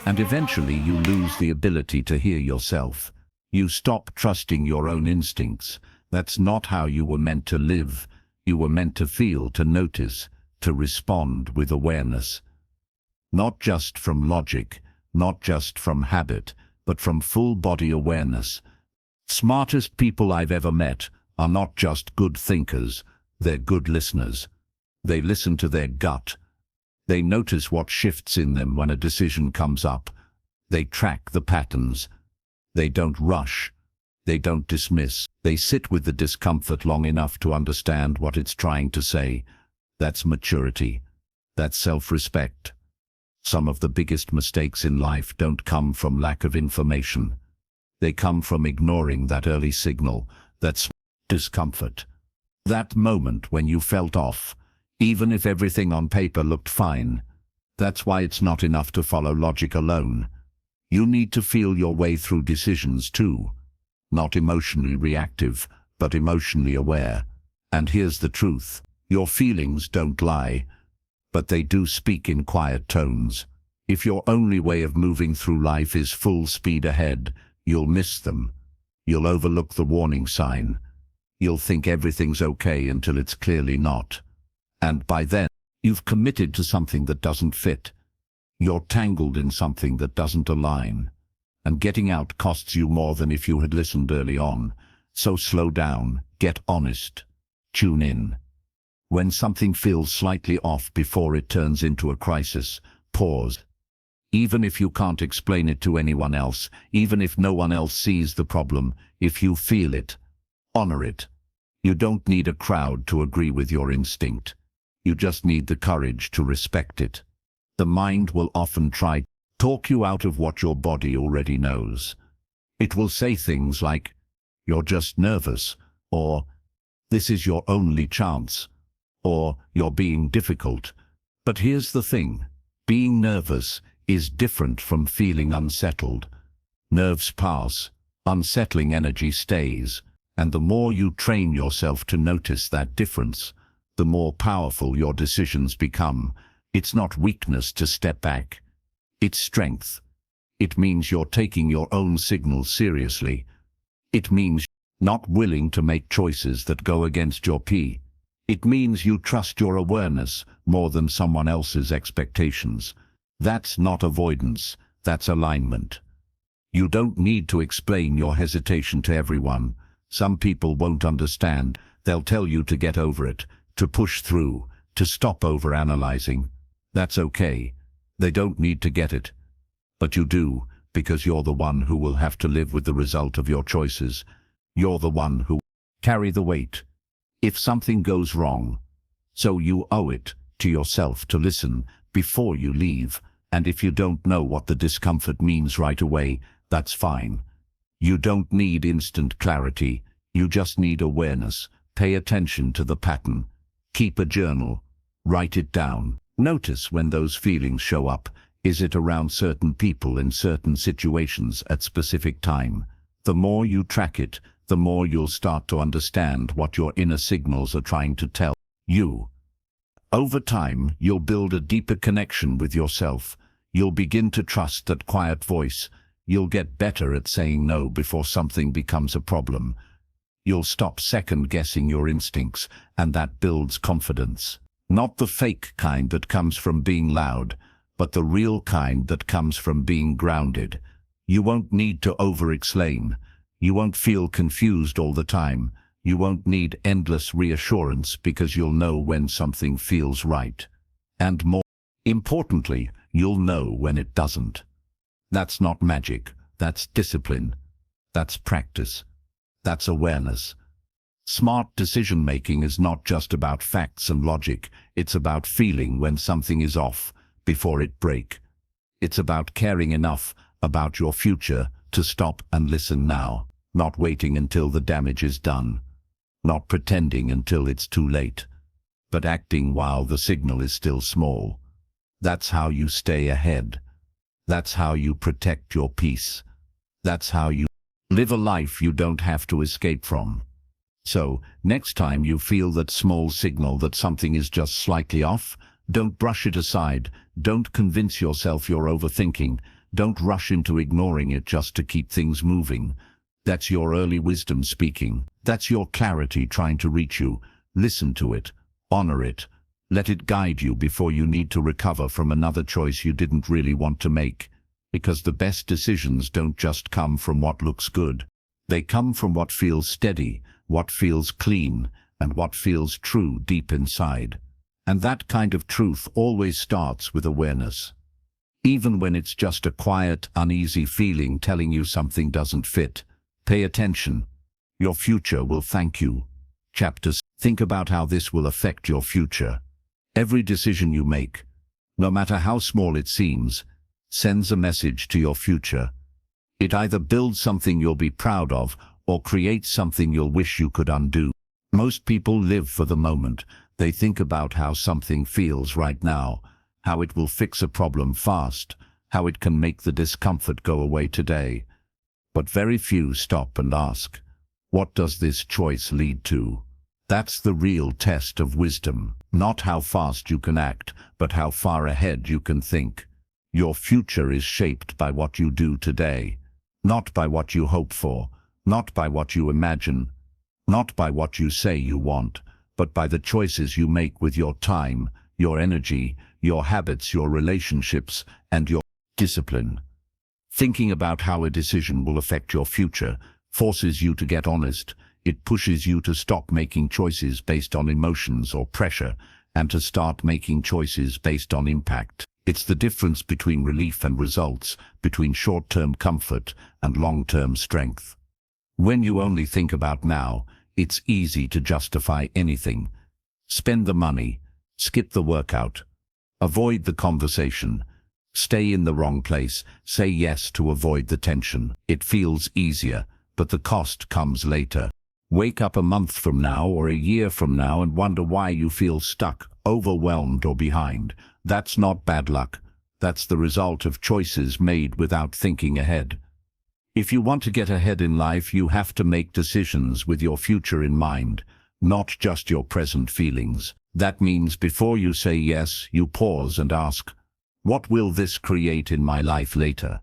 Speaker 2: And eventually you lose the ability to hear yourself. You stop trusting your own instincts. That's not how you were meant to live. You were meant to feel, to notice, to respond with awareness. Not just from logic, not just from habit, but from full-body awareness. Smartest people I've ever met are not just good thinkers, they're good listeners. They listen to their gut. They notice what shifts in them when a decision comes up. They track the patterns. They don't rush. They don't dismiss. They sit with the discomfort long enough to understand what it's trying to say. That's maturity. That's self-respect. Some of the biggest mistakes in life don't come from lack of information. They come from ignoring that early signal, that discomfort. That moment when you felt off, even if everything on paper looked fine. That's why it's not enough to follow logic alone. You need to feel your way through decisions too. Not emotionally reactive, but emotionally aware. And here's the truth. Your feelings don't lie, but they do speak in quiet tones. If your only way of moving through life is full speed ahead, you'll miss them. You'll overlook the warning sign. You'll think everything's okay until it's clearly not. And by then, you've committed to something that doesn't fit. You're tangled in something that doesn't align. And getting out costs you more than if you had listened early on. So slow down, get honest, tune in. When something feels slightly off before it turns into a crisis, pause. Even if you can't explain it to anyone else, even if no one else sees the problem, if you feel it, honor it. You don't need a crowd to agree with your instinct. You just need the courage to respect it. The mind will often try to talk you out of what your body already knows. It will say things like, "You're just nervous," or "This is your only chance," or "You're being difficult." But here's the thing. Being nervous is different from feeling unsettled. Nerves pass, unsettling energy stays, and the more you train yourself to notice that difference, the more powerful your decisions become. It's not weakness to step back. It's strength. It means you're taking your own signals seriously. It means not willing to make choices that go against your P. It means you trust your awareness more than someone else's expectations. That's not avoidance, that's alignment. You don't need to explain your hesitation to everyone. Some people won't understand. They'll tell you to get over it, to push through, to stop overanalyzing. That's okay. They don't need to get it. But you do, because you're the one who will have to live with the result of your choices. You're the one who carry the weight if something goes wrong. So you owe it to yourself to listen before you leave. And if you don't know what the discomfort means right away, that's fine. You don't need instant clarity. You just need awareness. Pay attention to the pattern. Keep a journal. Write it down. Notice when those feelings show up. Is it around certain people in certain situations at specific time? The more you track it, the more you'll start to understand what your inner signals are trying to tell you. Over time, you'll build a deeper connection with yourself. You'll begin to trust that quiet voice. You'll get better at saying no before something becomes a problem. You'll stop second-guessing your instincts, and that builds confidence. Not the fake kind that comes from being loud, but the real kind that comes from being grounded. You won't need to over-explain. You won't feel confused all the time. You won't need endless reassurance because you'll know when something feels right. And more importantly, you'll know when it doesn't. That's not magic. That's discipline. That's practice. That's awareness. Smart decision-making is not just about facts and logic. It's about feeling when something is off before it breaks. It's about caring enough about your future to stop and listen now, not waiting until the damage is done, not pretending until it's too late, but acting while the signal is still small. That's how you stay ahead. That's how you protect your peace. That's how you live a life you don't have to escape from. So, next time you feel that small signal that something is just slightly off, don't brush it aside. Don't convince yourself you're overthinking. Don't rush into ignoring it just to keep things moving. That's your early wisdom speaking. That's your clarity trying to reach you. Listen to it. Honor it. Let it guide you before you need to recover from another choice you didn't really want to make. Because the best decisions don't just come from what looks good. They come from what feels steady, what feels clean, and what feels true deep inside. And that kind of truth always starts with awareness. Even when it's just a quiet, uneasy feeling telling you something doesn't fit, pay attention. Your future will thank you. Chapters. Think about how this will affect your future. Every decision you make, no matter how small it seems, sends a message to your future. It either builds something you'll be proud of or creates something you'll wish you could undo. Most people live for the moment. They think about how something feels right now, how it will fix a problem fast, how it can make the discomfort go away today. But very few stop and ask, what does this choice lead to? That's the real test of wisdom. Not how fast you can act, but how far ahead you can think. Your future is shaped by what you do today, not by what you hope for, not by what you imagine, not by what you say you want, but by the choices you make with your time, your energy, your habits, your relationships, and your discipline. Thinking about how a decision will affect your future forces you to get honest. It pushes you to stop making choices based on emotions or pressure and to start making choices based on impact. It's the difference between relief and results, between short-term comfort and long-term strength. When you only think about now, it's easy to justify anything. Spend the money, skip the workout, avoid the conversation, stay in the wrong place, say yes to avoid the tension. It feels easier, but the cost comes later. Wake up a month from now or a year from now and wonder why you feel stuck, overwhelmed, or behind. That's not bad luck. That's the result of choices made without thinking ahead. If you want to get ahead in life, you have to make decisions with your future in mind, not just your present feelings. That means before you say yes, you pause and ask, what will this create in my life later?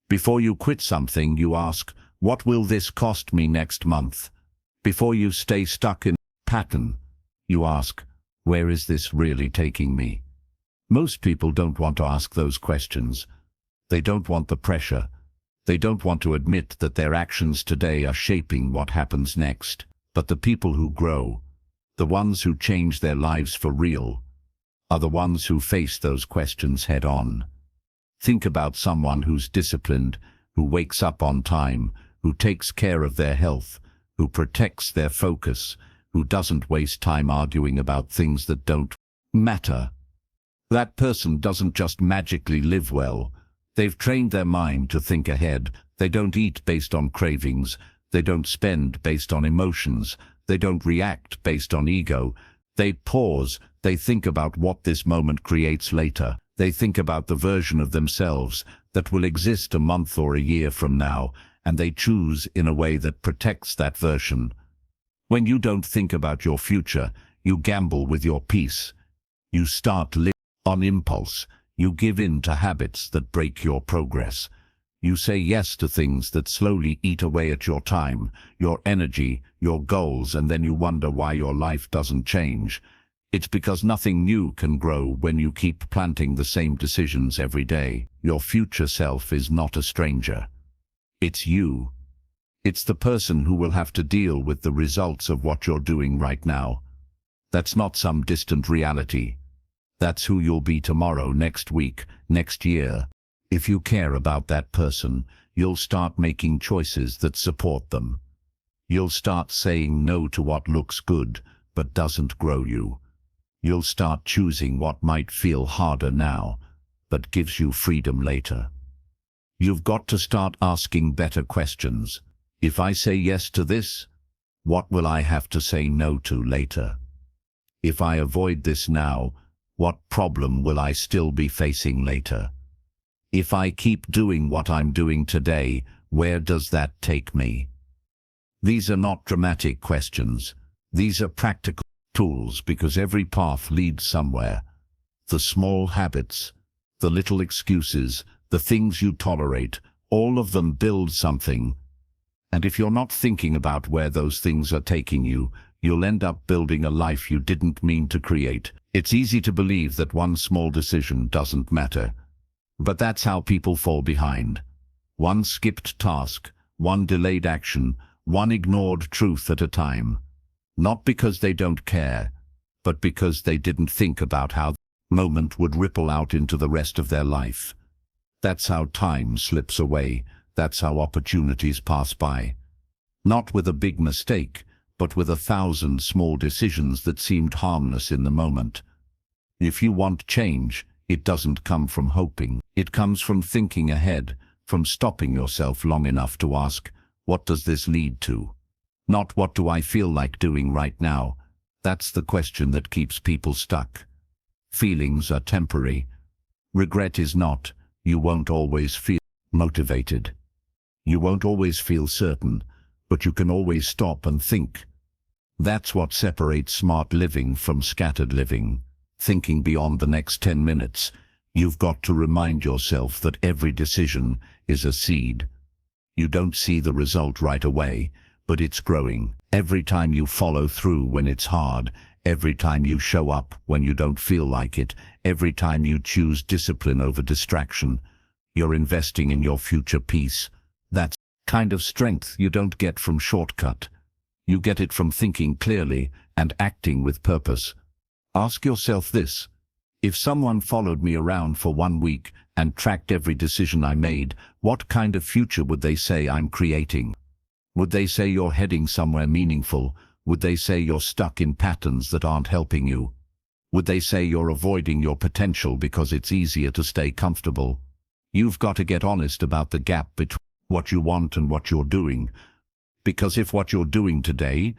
Speaker 2: Before you quit something, you ask, what will this cost me next month? Before you stay stuck in a pattern, you ask, where is this really taking me? Most people don't want to ask those questions. They don't want the pressure. They don't want to admit that their actions today are shaping what happens next. But the people who grow, the ones who change their lives for real, are the ones who face those questions head on. Think about someone who's disciplined, who wakes up on time, who takes care of their health, who protects their focus, who doesn't waste time arguing about things that don't matter. That person doesn't just magically live well. They've trained their mind to think ahead. They don't eat based on cravings. They don't spend based on emotions. They don't react based on ego. They pause. They think about what this moment creates later. They think about the version of themselves that will exist a month or a year from now, and they choose in a way that protects that version. When you don't think about your future, you gamble with your peace. You start living on impulse. You give in to habits that break your progress. You say yes to things that slowly eat away at your time, your energy, your goals, and then you wonder why your life doesn't change. It's because nothing new can grow when you keep planting the same decisions every day. Your future self is not a stranger. It's you. It's the person who will have to deal with the results of what you're doing right now. That's not some distant reality. That's who you'll be tomorrow, next week, next year. If you care about that person, you'll start making choices that support them. You'll start saying no to what looks good but doesn't grow you. You'll start choosing what might feel harder now, but gives you freedom later. You've got to start asking better questions. If I say yes to this, what will I have to say no to later? If I avoid this now, what problem will I still be facing later? If I keep doing what I'm doing today, where does that take me? These are not dramatic questions. These are practical tools, because every path leads somewhere. The small habits, the little excuses, the things you tolerate, all of them build something. And if you're not thinking about where those things are taking you, you'll end up building a life you didn't mean to create. It's easy to believe that one small decision doesn't matter. But that's how people fall behind. One skipped task, one delayed action, one ignored truth at a time. Not because they don't care, but because they didn't think about how the moment would ripple out into the rest of their life. That's how time slips away. That's how opportunities pass by. Not with a big mistake, but with 1,000 small decisions that seemed harmless in the moment. If you want change, it doesn't come from hoping. It comes from thinking ahead, from stopping yourself long enough to ask, what does this lead to? Not what do I feel like doing right now? That's the question that keeps people stuck. Feelings are temporary. Regret is not. You won't always feel motivated. You won't always feel certain, but you can always stop and think. That's what separates smart living from scattered living. Thinking beyond the next 10 minutes, you've got to remind yourself that every decision is a seed. You don't see the result right away, but it's growing. Every time you follow through when it's hard, every time you show up when you don't feel like it, every time you choose discipline over distraction, you're investing in your future peace. That's the kind of strength you don't get from shortcut. You get it from thinking clearly and acting with purpose. Ask yourself this: if someone followed me around for 1 week and tracked every decision I made, what kind of future would they say I'm creating? Would they say you're heading somewhere meaningful? Would they say you're stuck in patterns that aren't helping you? Would they say you're avoiding your potential because it's easier to stay comfortable? You've got to get honest about the gap between what you want and what you're doing. Because if what you're doing today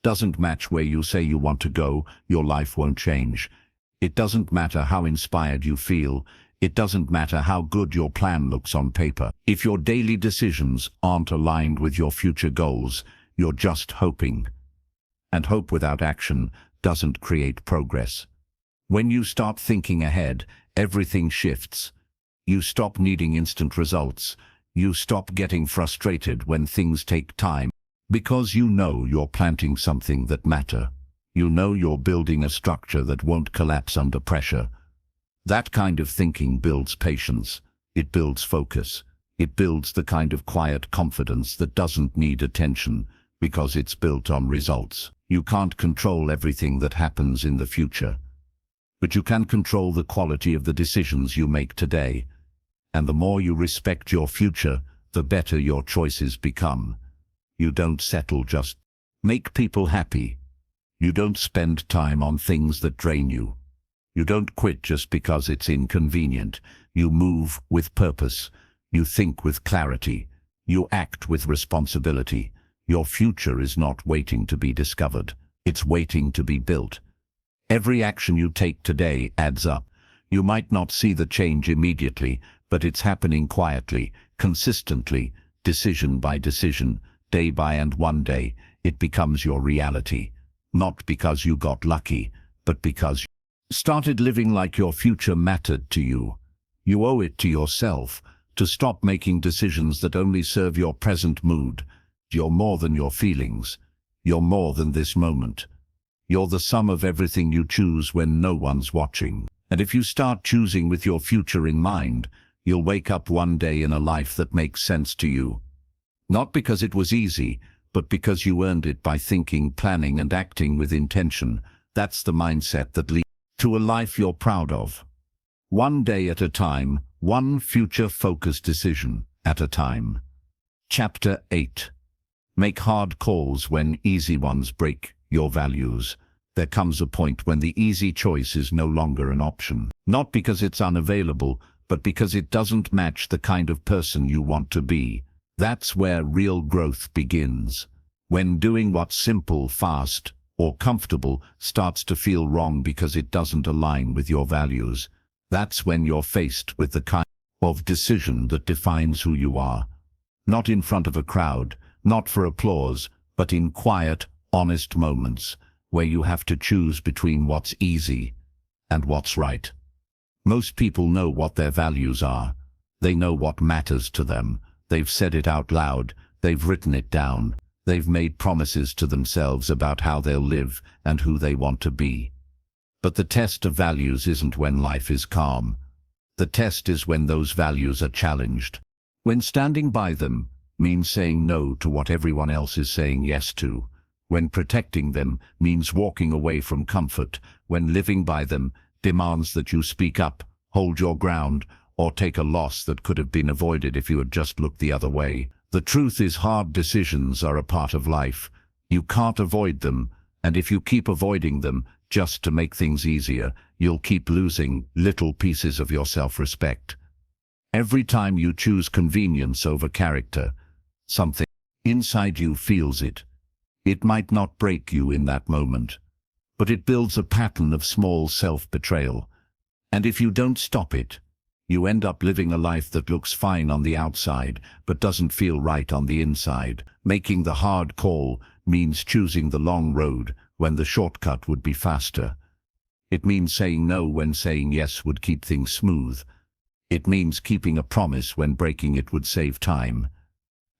Speaker 2: doesn't match where you say you want to go, your life won't change. It doesn't matter how inspired you feel. It doesn't matter how good your plan looks on paper. If your daily decisions aren't aligned with your future goals, you're just hoping. And hope without action doesn't create progress. When you start thinking ahead, everything shifts. You stop needing instant results. You stop getting frustrated when things take time, because you know you're planting something that matters. You know you're building a structure that won't collapse under pressure. That kind of thinking builds patience. It builds focus. It builds the kind of quiet confidence that doesn't need attention because it's built on results. You can't control everything that happens in the future, but you can control the quality of the decisions you make today. And the more you respect your future, the better your choices become. You don't settle just make people happy. You don't spend time on things that drain you. You don't quit just because it's inconvenient. You move with purpose. You think with clarity. You act with responsibility. Your future is not waiting to be discovered. It's waiting to be built. Every action you take today adds up. You might not see the change immediately, but it's happening quietly, consistently, decision by decision, day by and one day, it becomes your reality. Not because you got lucky, but because you started living like your future mattered to you. You owe it to yourself to stop making decisions that only serve your present mood. You're more than your feelings. You're more than this moment. You're the sum of everything you choose when no one's watching. And if you start choosing with your future in mind, you'll wake up one day in a life that makes sense to you. Not because it was easy, but because you earned it by thinking, planning, and acting with intention. That's the mindset that leads to a life you're proud of. One day at a time, one future-focused decision at a time. Chapter 8. Make hard calls when easy ones break your values. There comes a point when the easy choice is no longer an option. Not because it's unavailable, but because it doesn't match the kind of person you want to be. That's where real growth begins. When doing what's simple, fast, or comfortable starts to feel wrong because it doesn't align with your values. That's when you're faced with the kind of decision that defines who you are. Not in front of a crowd, not for applause, but in quiet, honest moments where you have to choose between what's easy and what's right. Most people know what their values are. They know what matters to them. They've said it out loud. They've written it down. They've made promises to themselves about how they'll live and who they want to be. But the test of values isn't when life is calm. The test is when those values are challenged. When standing by them means saying no to what everyone else is saying yes to. When protecting them means walking away from comfort. When living by them demands that you speak up, hold your ground, or take a loss that could have been avoided if you had just looked the other way. The truth is, hard decisions are a part of life. You can't avoid them, and if you keep avoiding them just to make things easier, you'll keep losing little pieces of your self-respect. Every time you choose convenience over character, something inside you feels it. It might not break you in that moment, but it builds a pattern of small self-betrayal. And if you don't stop it, you end up living a life that looks fine on the outside, but doesn't feel right on the inside. Making the hard call means choosing the long road when the shortcut would be faster. It means saying no when saying yes would keep things smooth. It means keeping a promise when breaking it would save time.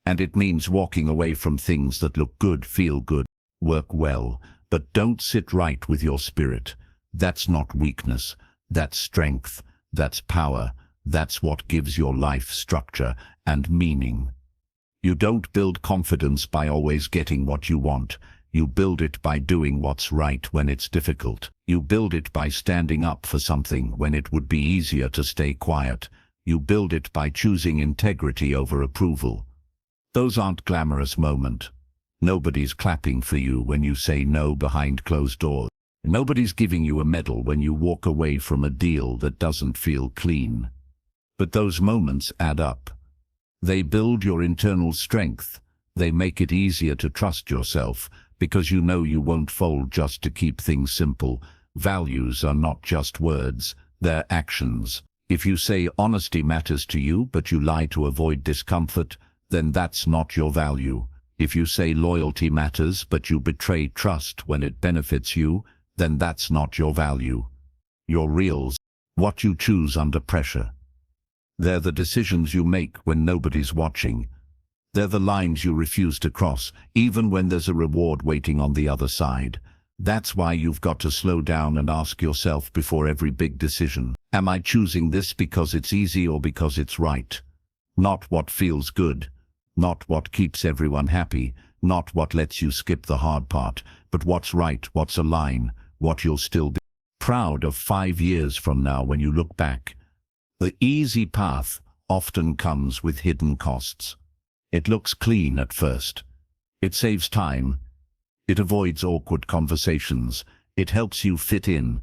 Speaker 2: And it means walking away from things that look good, feel good, work well, but don't sit right with your spirit. That's not weakness. That's strength. That's power. That's what gives your life structure and meaning. You don't build confidence by always getting what you want. You build it by doing what's right when it's difficult. You build it by standing up for something when it would be easier to stay quiet. You build it by choosing integrity over approval. Those aren't glamorous moments. Nobody's clapping for you when you say no behind closed doors. Nobody's giving you a medal when you walk away from a deal that doesn't feel clean. But those moments add up. They build your internal strength. They make it easier to trust yourself because you know you won't fold just to keep things simple. Values are not just words, they're actions. If you say honesty matters to you but you lie to avoid discomfort, then that's not your value. If you say loyalty matters but you betray trust when it benefits you, then that's not your value. Your reals, what you choose under pressure. They're the decisions you make when nobody's watching. They're the lines you refuse to cross, even when there's a reward waiting on the other side. That's why you've got to slow down and ask yourself before every big decision, am I choosing this because it's easy or because it's right? Not what feels good, not what keeps everyone happy, not what lets you skip the hard part, but what's right, what's a line, what you'll still be proud of 5 years from now when you look back. The easy path often comes with hidden costs. It looks clean at first. It saves time. It avoids awkward conversations. It helps you fit in.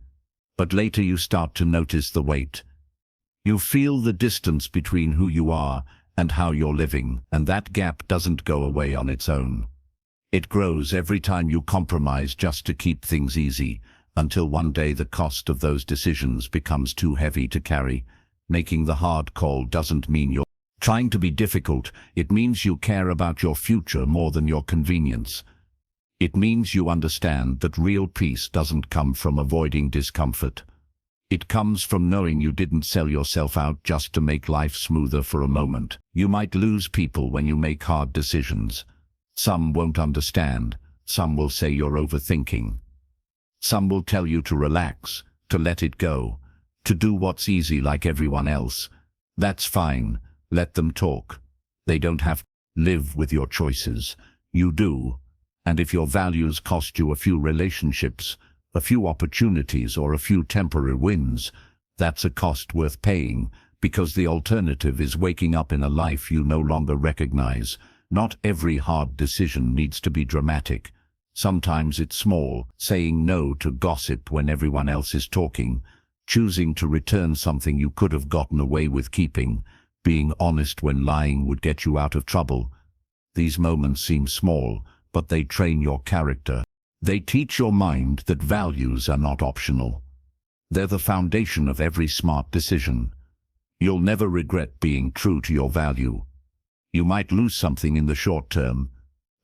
Speaker 2: But later you start to notice the weight. You feel the distance between who you are and how you're living, and that gap doesn't go away on its own. It grows every time you compromise just to keep things easy, until one day the cost of those decisions becomes too heavy to carry. Making the hard call doesn't mean you're trying to be difficult. It means you care about your future more than your convenience. It means you understand that real peace doesn't come from avoiding discomfort. It comes from knowing you didn't sell yourself out just to make life smoother for a moment. You might lose people when you make hard decisions. Some won't understand. Some will say you're overthinking. Some will tell you to relax, to let it go, to do what's easy like everyone else. That's fine. Let them talk. They don't have to live with your choices. You do. And if your values cost you a few relationships, a few opportunities, or a few temporary wins, that's a cost worth paying, because the alternative is waking up in a life you no longer recognize. Not every hard decision needs to be dramatic. Sometimes it's small, saying no to gossip when everyone else is talking, choosing to return something you could have gotten away with keeping, being honest when lying would get you out of trouble. These moments seem small, but they train your character. They teach your mind that values are not optional. They're the foundation of every smart decision. You'll never regret being true to your value. You might lose something in the short term,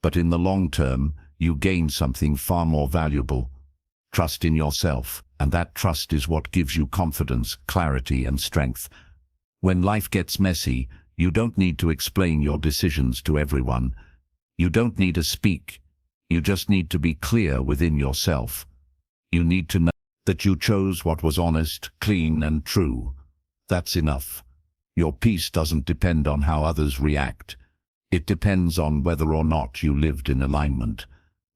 Speaker 2: but in the long term, you gain something far more valuable. Trust in yourself, and that trust is what gives you confidence, clarity, and strength. When life gets messy, you don't need to explain your decisions to everyone. You don't need to speak. You just need to be clear within yourself. You need to know that you chose what was honest, clean, and true. That's enough. Your peace doesn't depend on how others react. It depends on whether or not you lived in alignment.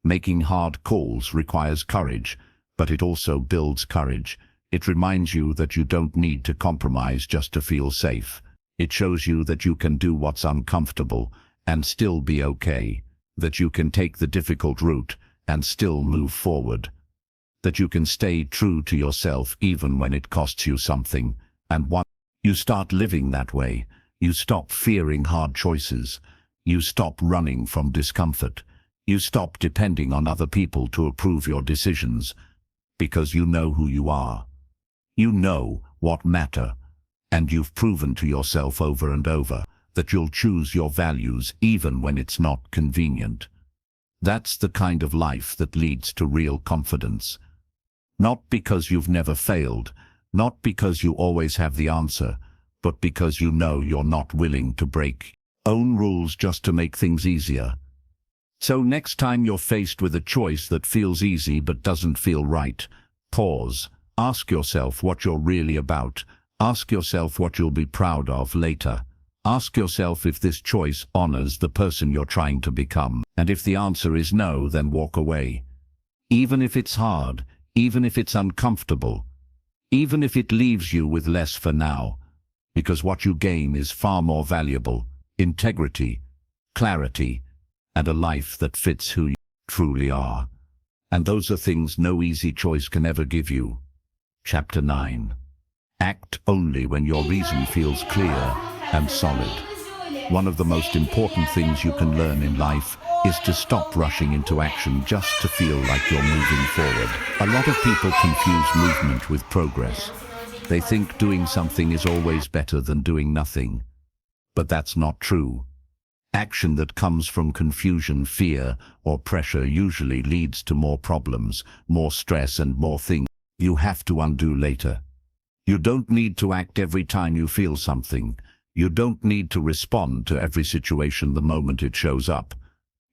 Speaker 2: Making hard calls requires courage, but it also builds courage. It reminds you that you don't need to compromise just to feel safe. It shows you that you can do what's uncomfortable and still be okay. That you can take the difficult route and still move forward. That you can stay true to yourself even when it costs you something. And once you start living that way, you stop fearing hard choices. You stop running from discomfort. You stop depending on other people to approve your decisions, because you know who you are. You know what matters, and you've proven to yourself over and over that you'll choose your values even when it's not convenient. That's the kind of life that leads to real confidence. Not because you've never failed, not because you always have the answer, but because you know you're not willing to break own rules just to make things easier. So next time you're faced with a choice that feels easy but doesn't feel right, pause. Ask yourself what you're really about. Ask yourself what you'll be proud of later. Ask yourself if this choice honors the person you're trying to become. And if the answer is no, then walk away. Even if it's hard, even if it's uncomfortable, even if it leaves you with less for now, because what you gain is far more valuable: integrity, clarity, and a life that fits who you truly are. And those are things no easy choice can ever give you. Chapter 9. Act only when your reason feels clear and solid. One of the most important things you can learn in life is to stop rushing into action just to feel like you're moving forward. A lot of people confuse movement with progress. They think doing something is always better than doing nothing. But that's not true. Action that comes from confusion, fear, or pressure usually leads to more problems, more stress, and more things you have to undo later. You don't need to act every time you feel something. You don't need to respond to every situation the moment it shows up.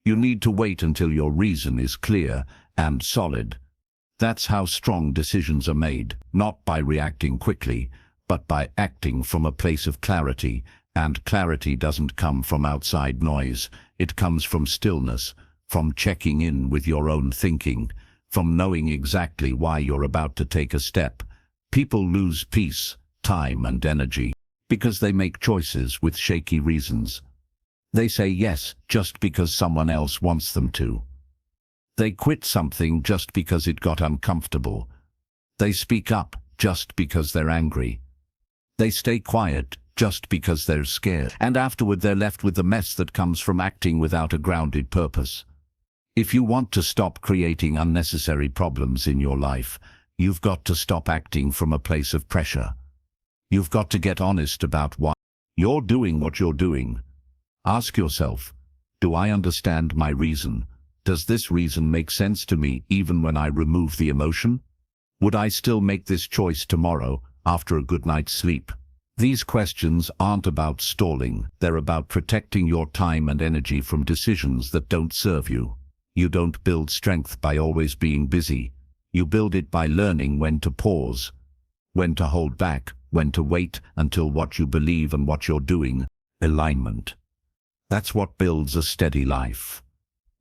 Speaker 2: You need to wait until your reason is clear and solid. That's how strong decisions are made, not by reacting quickly, but by acting from a place of clarity. And clarity doesn't come from outside noise. It comes from stillness, from checking in with your own thinking, from knowing exactly why you're about to take a step. People lose peace, time, and energy because they make choices with shaky reasons. They say yes just because someone else wants them to. They quit something just because it got uncomfortable. They speak up just because they're angry. They stay quiet just because they're scared. And afterward they're left with the mess that comes from acting without a grounded purpose. If you want to stop creating unnecessary problems in your life, you've got to stop acting from a place of pressure. You've got to get honest about why you're doing what you're doing. Ask yourself, do I understand my reason? Does this reason make sense to me even when I remove the emotion? Would I still make this choice tomorrow after a good night's sleep? These questions aren't about stalling. They're about protecting your time and energy from decisions that don't serve you. You don't build strength by always being busy. You build it by learning when to pause, when to hold back, when to wait until what you believe and what you're doing, alignment. That's what builds a steady life.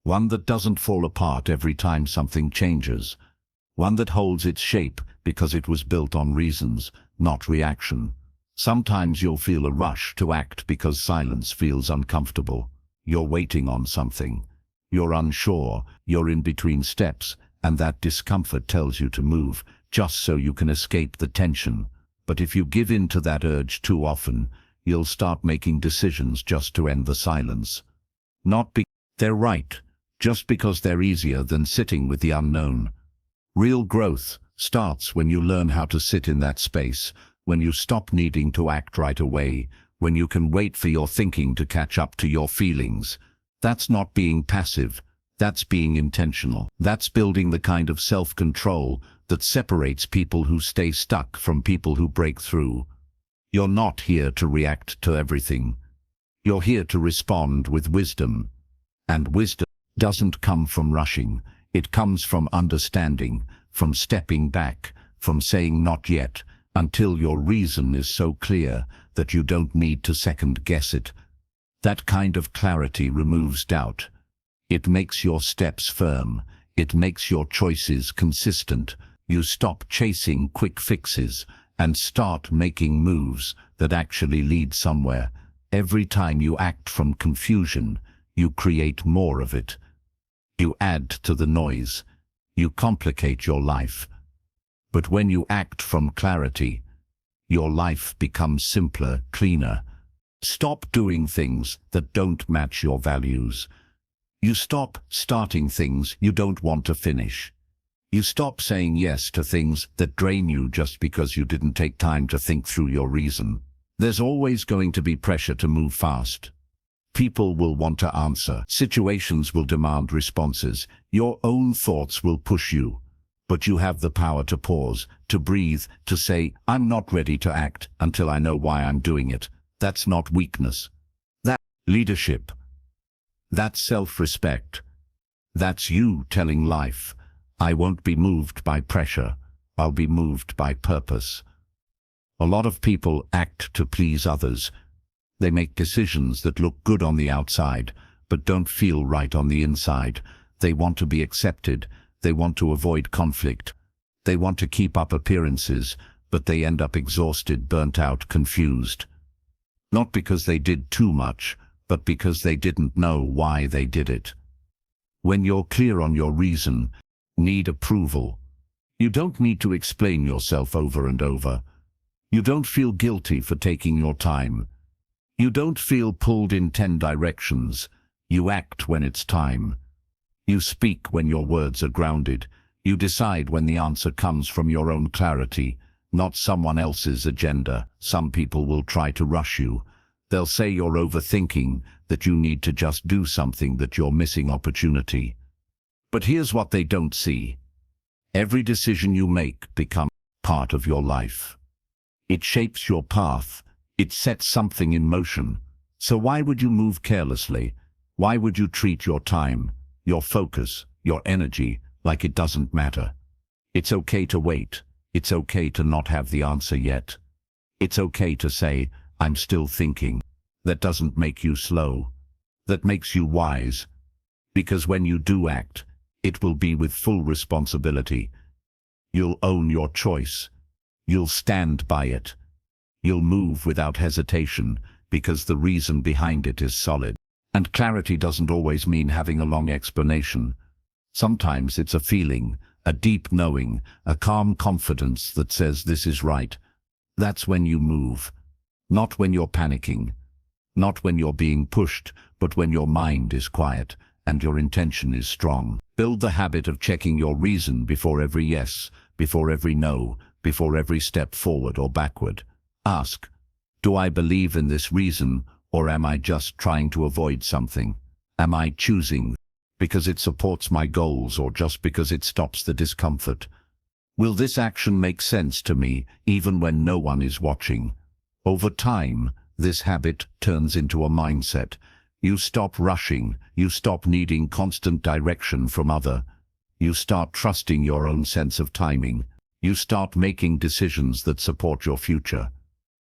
Speaker 2: One that doesn't fall apart every time something changes. One that holds its shape because it was built on reasons, not reaction. Sometimes you'll feel a rush to act because silence feels uncomfortable. You're waiting on something. You're unsure, you're in between steps, and that discomfort tells you to move, just so you can escape the tension. But if you give in to that urge too often, you'll start making decisions just to end the silence. Not because they're right, just because they're easier than sitting with the unknown. Real growth starts when you learn how to sit in that space, when you stop needing to act right away, when you can wait for your thinking to catch up to your feelings. That's not being passive. That's being intentional. That's building the kind of self-control that separates people who stay stuck from people who break through. You're not here to react to everything. You're here to respond with wisdom. And wisdom doesn't come from rushing. It comes from understanding, from stepping back, from saying not yet, until your reason is so clear that you don't need to second-guess it. That kind of clarity removes doubt. It makes your steps firm. It makes your choices consistent. You stop chasing quick fixes and start making moves that actually lead somewhere. Every time you act from confusion, you create more of it. You add to the noise. You complicate your life. But when you act from clarity, your life becomes simpler, cleaner. Stop doing things that don't match your values. You stop starting things you don't want to finish. You stop saying yes to things that drain you just because you didn't take time to think through your reason. There's always going to be pressure to move fast. People will want to answer. Situations will demand responses. Your own thoughts will push you. But you have the power to pause, to breathe, to say, I'm not ready to act until I know why I'm doing it. That's not weakness. That's leadership. That's self-respect. That's you telling life, I won't be moved by pressure. I'll be moved by purpose. A lot of people act to please others. They make decisions that look good on the outside, but don't feel right on the inside. They want to be accepted. They want to avoid conflict. They want to keep up appearances, but they end up exhausted, burnt out, confused. Not because they did too much, but because they didn't know why they did it. When you're clear on your reason, need approval. You don't need to explain yourself over and over. You don't feel guilty for taking your time. You don't feel pulled in 10 directions. You act when it's time. You speak when your words are grounded. You decide when the answer comes from your own clarity, not someone else's agenda. Some people will try to rush you. They'll say you're overthinking, that you need to just do something, that you're missing opportunity. But here's what they don't see. Every decision you make becomes part of your life. It shapes your path. It sets something in motion. So why would you move carelessly? Why would you treat your time, your focus, your energy like it doesn't matter? It's okay to wait. It's okay to not have the answer yet. It's okay to say, I'm still thinking. That doesn't make you slow. That makes you wise. Because when you do act, it will be with full responsibility. You'll own your choice. You'll stand by it. You'll move without hesitation, because the reason behind it is solid. And clarity doesn't always mean having a long explanation. Sometimes it's a feeling, a deep knowing, a calm confidence that says this is right. That's when you move. Not when you're panicking. Not when you're being pushed, but when your mind is quiet and your intention is strong. Build the habit of checking your reason before every yes, before every no, before every step forward or backward. Ask, do I believe in this reason, or am I just trying to avoid something? Am I choosing because it supports my goals or just because it stops the discomfort? Will this action make sense to me even when no one is watching? Over time, this habit turns into a mindset. You stop rushing. You stop needing constant direction from others. You start trusting your own sense of timing. You start making decisions that support your future,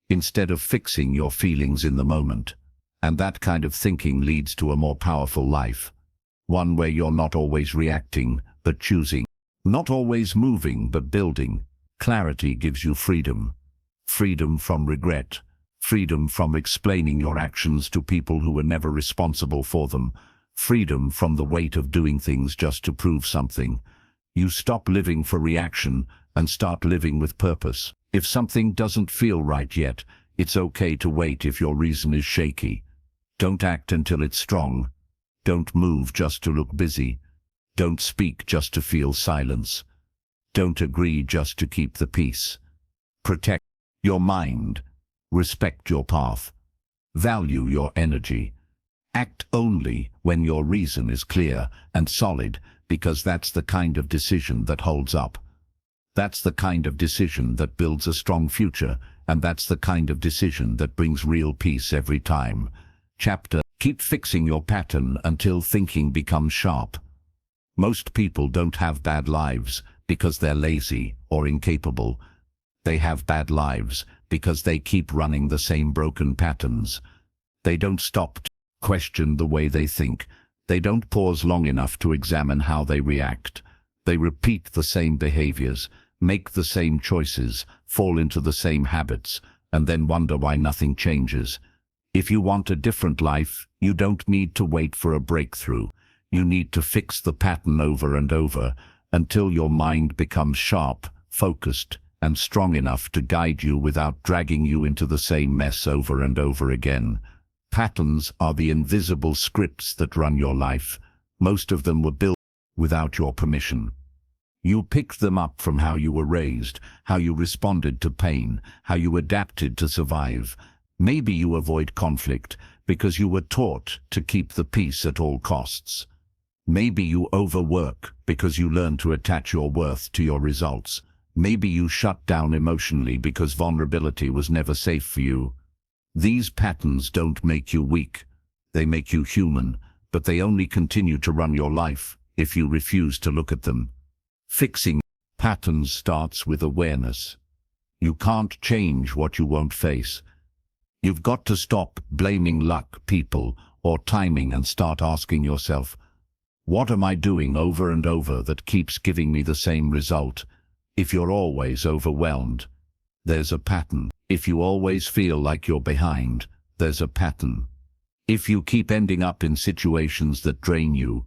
Speaker 2: instead of fixing your feelings in the moment. And that kind of thinking leads to a more powerful life. One where you're not always reacting, but choosing. Not always moving, but building. Clarity gives you freedom. Freedom from regret. Freedom from explaining your actions to people who were never responsible for them. Freedom from the weight of doing things just to prove something. You stop living for reaction and start living with purpose. If something doesn't feel right yet, it's okay to wait if your reason is shaky. Don't act until it's strong. Don't move just to look busy. Don't speak just to feel silence. Don't agree just to keep the peace. Protect your mind. Respect your path. Value your energy. Act only when your reason is clear and solid, because that's the kind of decision that holds up. That's the kind of decision that builds a strong future, and that's the kind of decision that brings real peace every time. Chapter: Keep fixing your pattern until thinking becomes sharp. Most people don't have bad lives because they're lazy or incapable. They have bad lives because they keep running the same broken patterns. They don't stop to question the way they think. They don't pause long enough to examine how they react. They repeat the same behaviors, make the same choices, fall into the same habits, and then wonder why nothing changes. If you want a different life, you don't need to wait for a breakthrough. You need to fix the pattern over and over until your mind becomes sharp, focused, and strong enough to guide you without dragging you into the same mess over and over again. Patterns are the invisible scripts that run your life. Most of them were built without your permission. You picked them up from how you were raised, how you responded to pain, how you adapted to survive. Maybe you avoid conflict because you were taught to keep the peace at all costs. Maybe you overwork because you learned to attach your worth to your results. Maybe you shut down emotionally because vulnerability was never safe for you. These patterns don't make you weak. They make you human, but they only continue to run your life if you refuse to look at them. Fixing patterns starts with awareness. You can't change what you won't face. You've got to stop blaming luck, people, or timing and start asking yourself, what am I doing over and over that keeps giving me the same result? If you're always overwhelmed, there's a pattern. If you always feel like you're behind, there's a pattern. If you keep ending up in situations that drain you,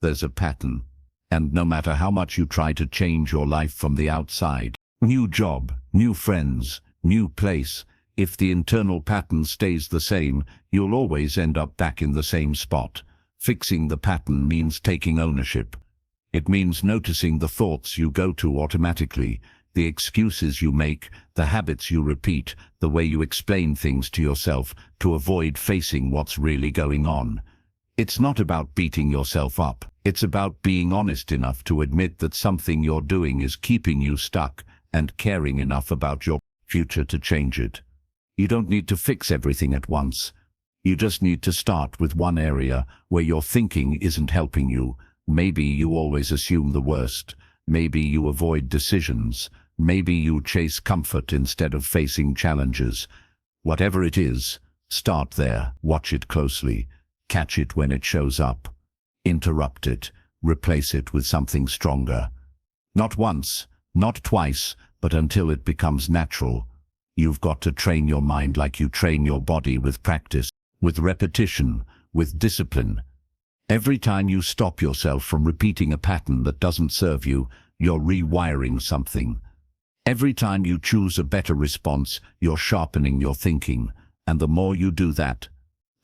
Speaker 2: there's a pattern. And no matter how much you try to change your life from the outside, new job, new friends, new place, if the internal pattern stays the same, you'll always end up back in the same spot. Fixing the pattern means taking ownership. It means noticing the thoughts you go to automatically, the excuses you make, the habits you repeat, the way you explain things to yourself to avoid facing what's really going on. It's not about beating yourself up. It's about being honest enough to admit that something you're doing is keeping you stuck and caring enough about your future to change it. You don't need to fix everything at once. You just need to start with one area where your thinking isn't helping you. Maybe you always assume the worst. Maybe you avoid decisions. Maybe you chase comfort instead of facing challenges. Whatever it is, start there. Watch it closely. Catch it when it shows up. Interrupt it. Replace it with something stronger. Not once, not twice, but until it becomes natural. You've got to train your mind like you train your body, with practice, with repetition, with discipline. Every time you stop yourself from repeating a pattern that doesn't serve you, you're rewiring something. Every time you choose a better response, you're sharpening your thinking. And the more you do that,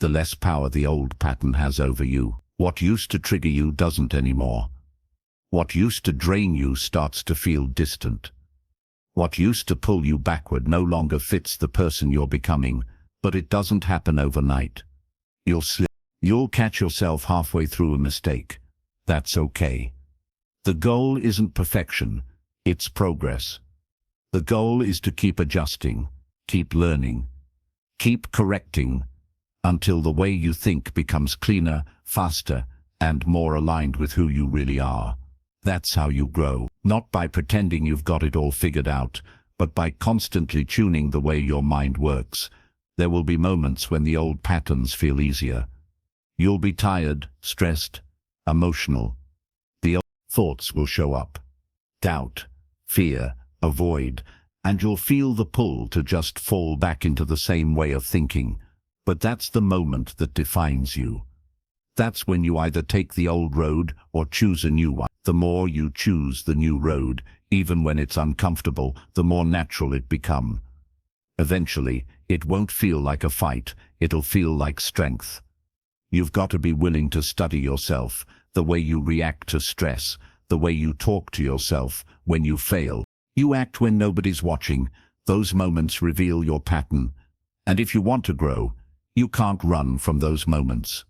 Speaker 2: the less power the old pattern has over you. What used to trigger you doesn't anymore. What used to drain you starts to feel distant. What used to pull you backward no longer fits the person you're becoming, but it doesn't happen overnight. You'll slip. You'll catch yourself halfway through a mistake. That's okay. The goal isn't perfection, it's progress. The goal is to keep adjusting, keep learning, keep correcting, until the way you think becomes cleaner, faster, and more aligned with who you really are. That's how you grow, not by pretending you've got it all figured out, but by constantly tuning the way your mind works. There will be moments when the old patterns feel easier. You'll be tired, stressed, emotional. The old thoughts will show up. Doubt, fear, avoid, and you'll feel the pull to just fall back into the same way of thinking. But that's the moment that defines you. That's when you either take the old road or choose a new one. The more you choose the new road, even when it's uncomfortable, the more natural it becomes. Eventually, it won't feel like a fight, it'll feel like strength. You've got to be willing to study yourself, the way you react to stress, the way you talk to yourself when you fail. You act when nobody's watching. Those moments reveal your pattern. And if you want to grow, you can't run from those moments.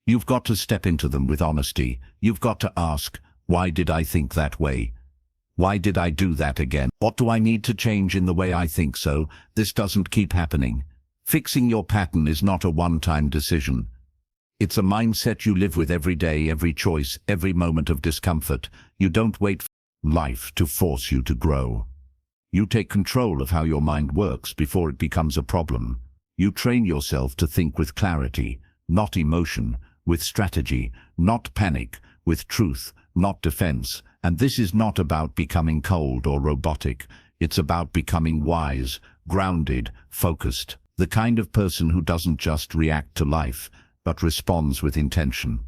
Speaker 2: You've got to step into them with honesty. You've got to ask, why did I think that way? Why did I do that again? What do I need to change in the way I think so this doesn't keep happening? Fixing your pattern is not a one-time decision. It's a mindset you live with every day, every choice, every moment of discomfort. You don't wait for life to force you to grow. You take control of how your mind works before it becomes a problem. You train yourself to think with clarity, not emotion, with strategy, not panic, with truth, not defense. And this is not about becoming cold or robotic. It's about becoming wise, grounded, focused. The kind of person who doesn't just react to life, but responds with intention.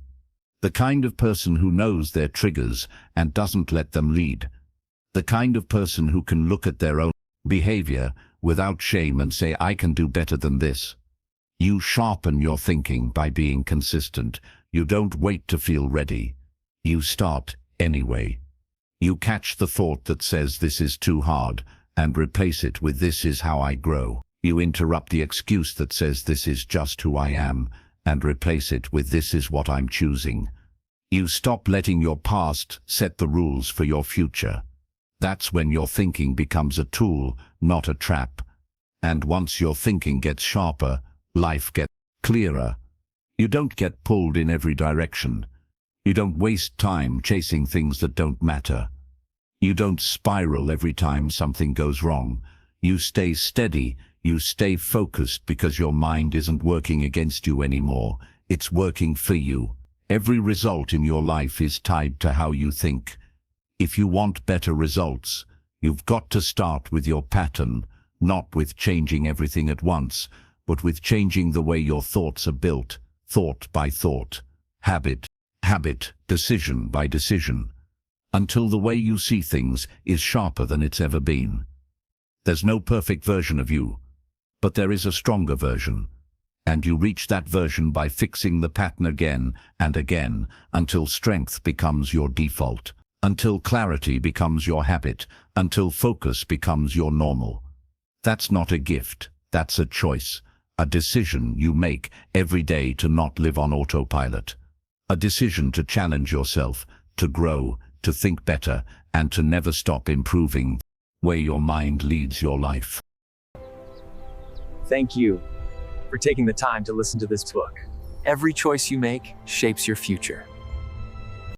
Speaker 2: The kind of person who knows their triggers and doesn't let them lead. The kind of person who can look at their own behavior without shame and say, I can do better than this. You sharpen your thinking by being consistent. You don't wait to feel ready. You start anyway. You catch the thought that says this is too hard and replace it with this is how I grow. You interrupt the excuse that says this is just who I am and replace it with this is what I'm choosing. You stop letting your past set the rules for your future. That's when your thinking becomes a tool, not a trap. And once your thinking gets sharper, life gets clearer. You don't get pulled in every direction. You don't waste time chasing things that don't matter. You don't spiral every time something goes wrong. You stay steady, you stay focused because your mind isn't working against you anymore. It's working for you. Every result in your life is tied to how you think. If you want better results, you've got to start with your pattern, not with changing everything at once, but with changing the way your thoughts are built, thought by thought, habit, decision by decision, until the way you see things is sharper than it's ever been. There's no perfect version of you, but there is a stronger version. And you reach that version by fixing the pattern again and again until strength becomes your default, until clarity becomes your habit, until focus becomes your normal. That's not a gift, that's a choice, a decision you make every day to not live on autopilot. A decision to challenge yourself, to grow, to think better, and to never stop improving. Where your mind leads your life.
Speaker 3: Thank you for taking the time to listen to this book. Every choice you make shapes your future.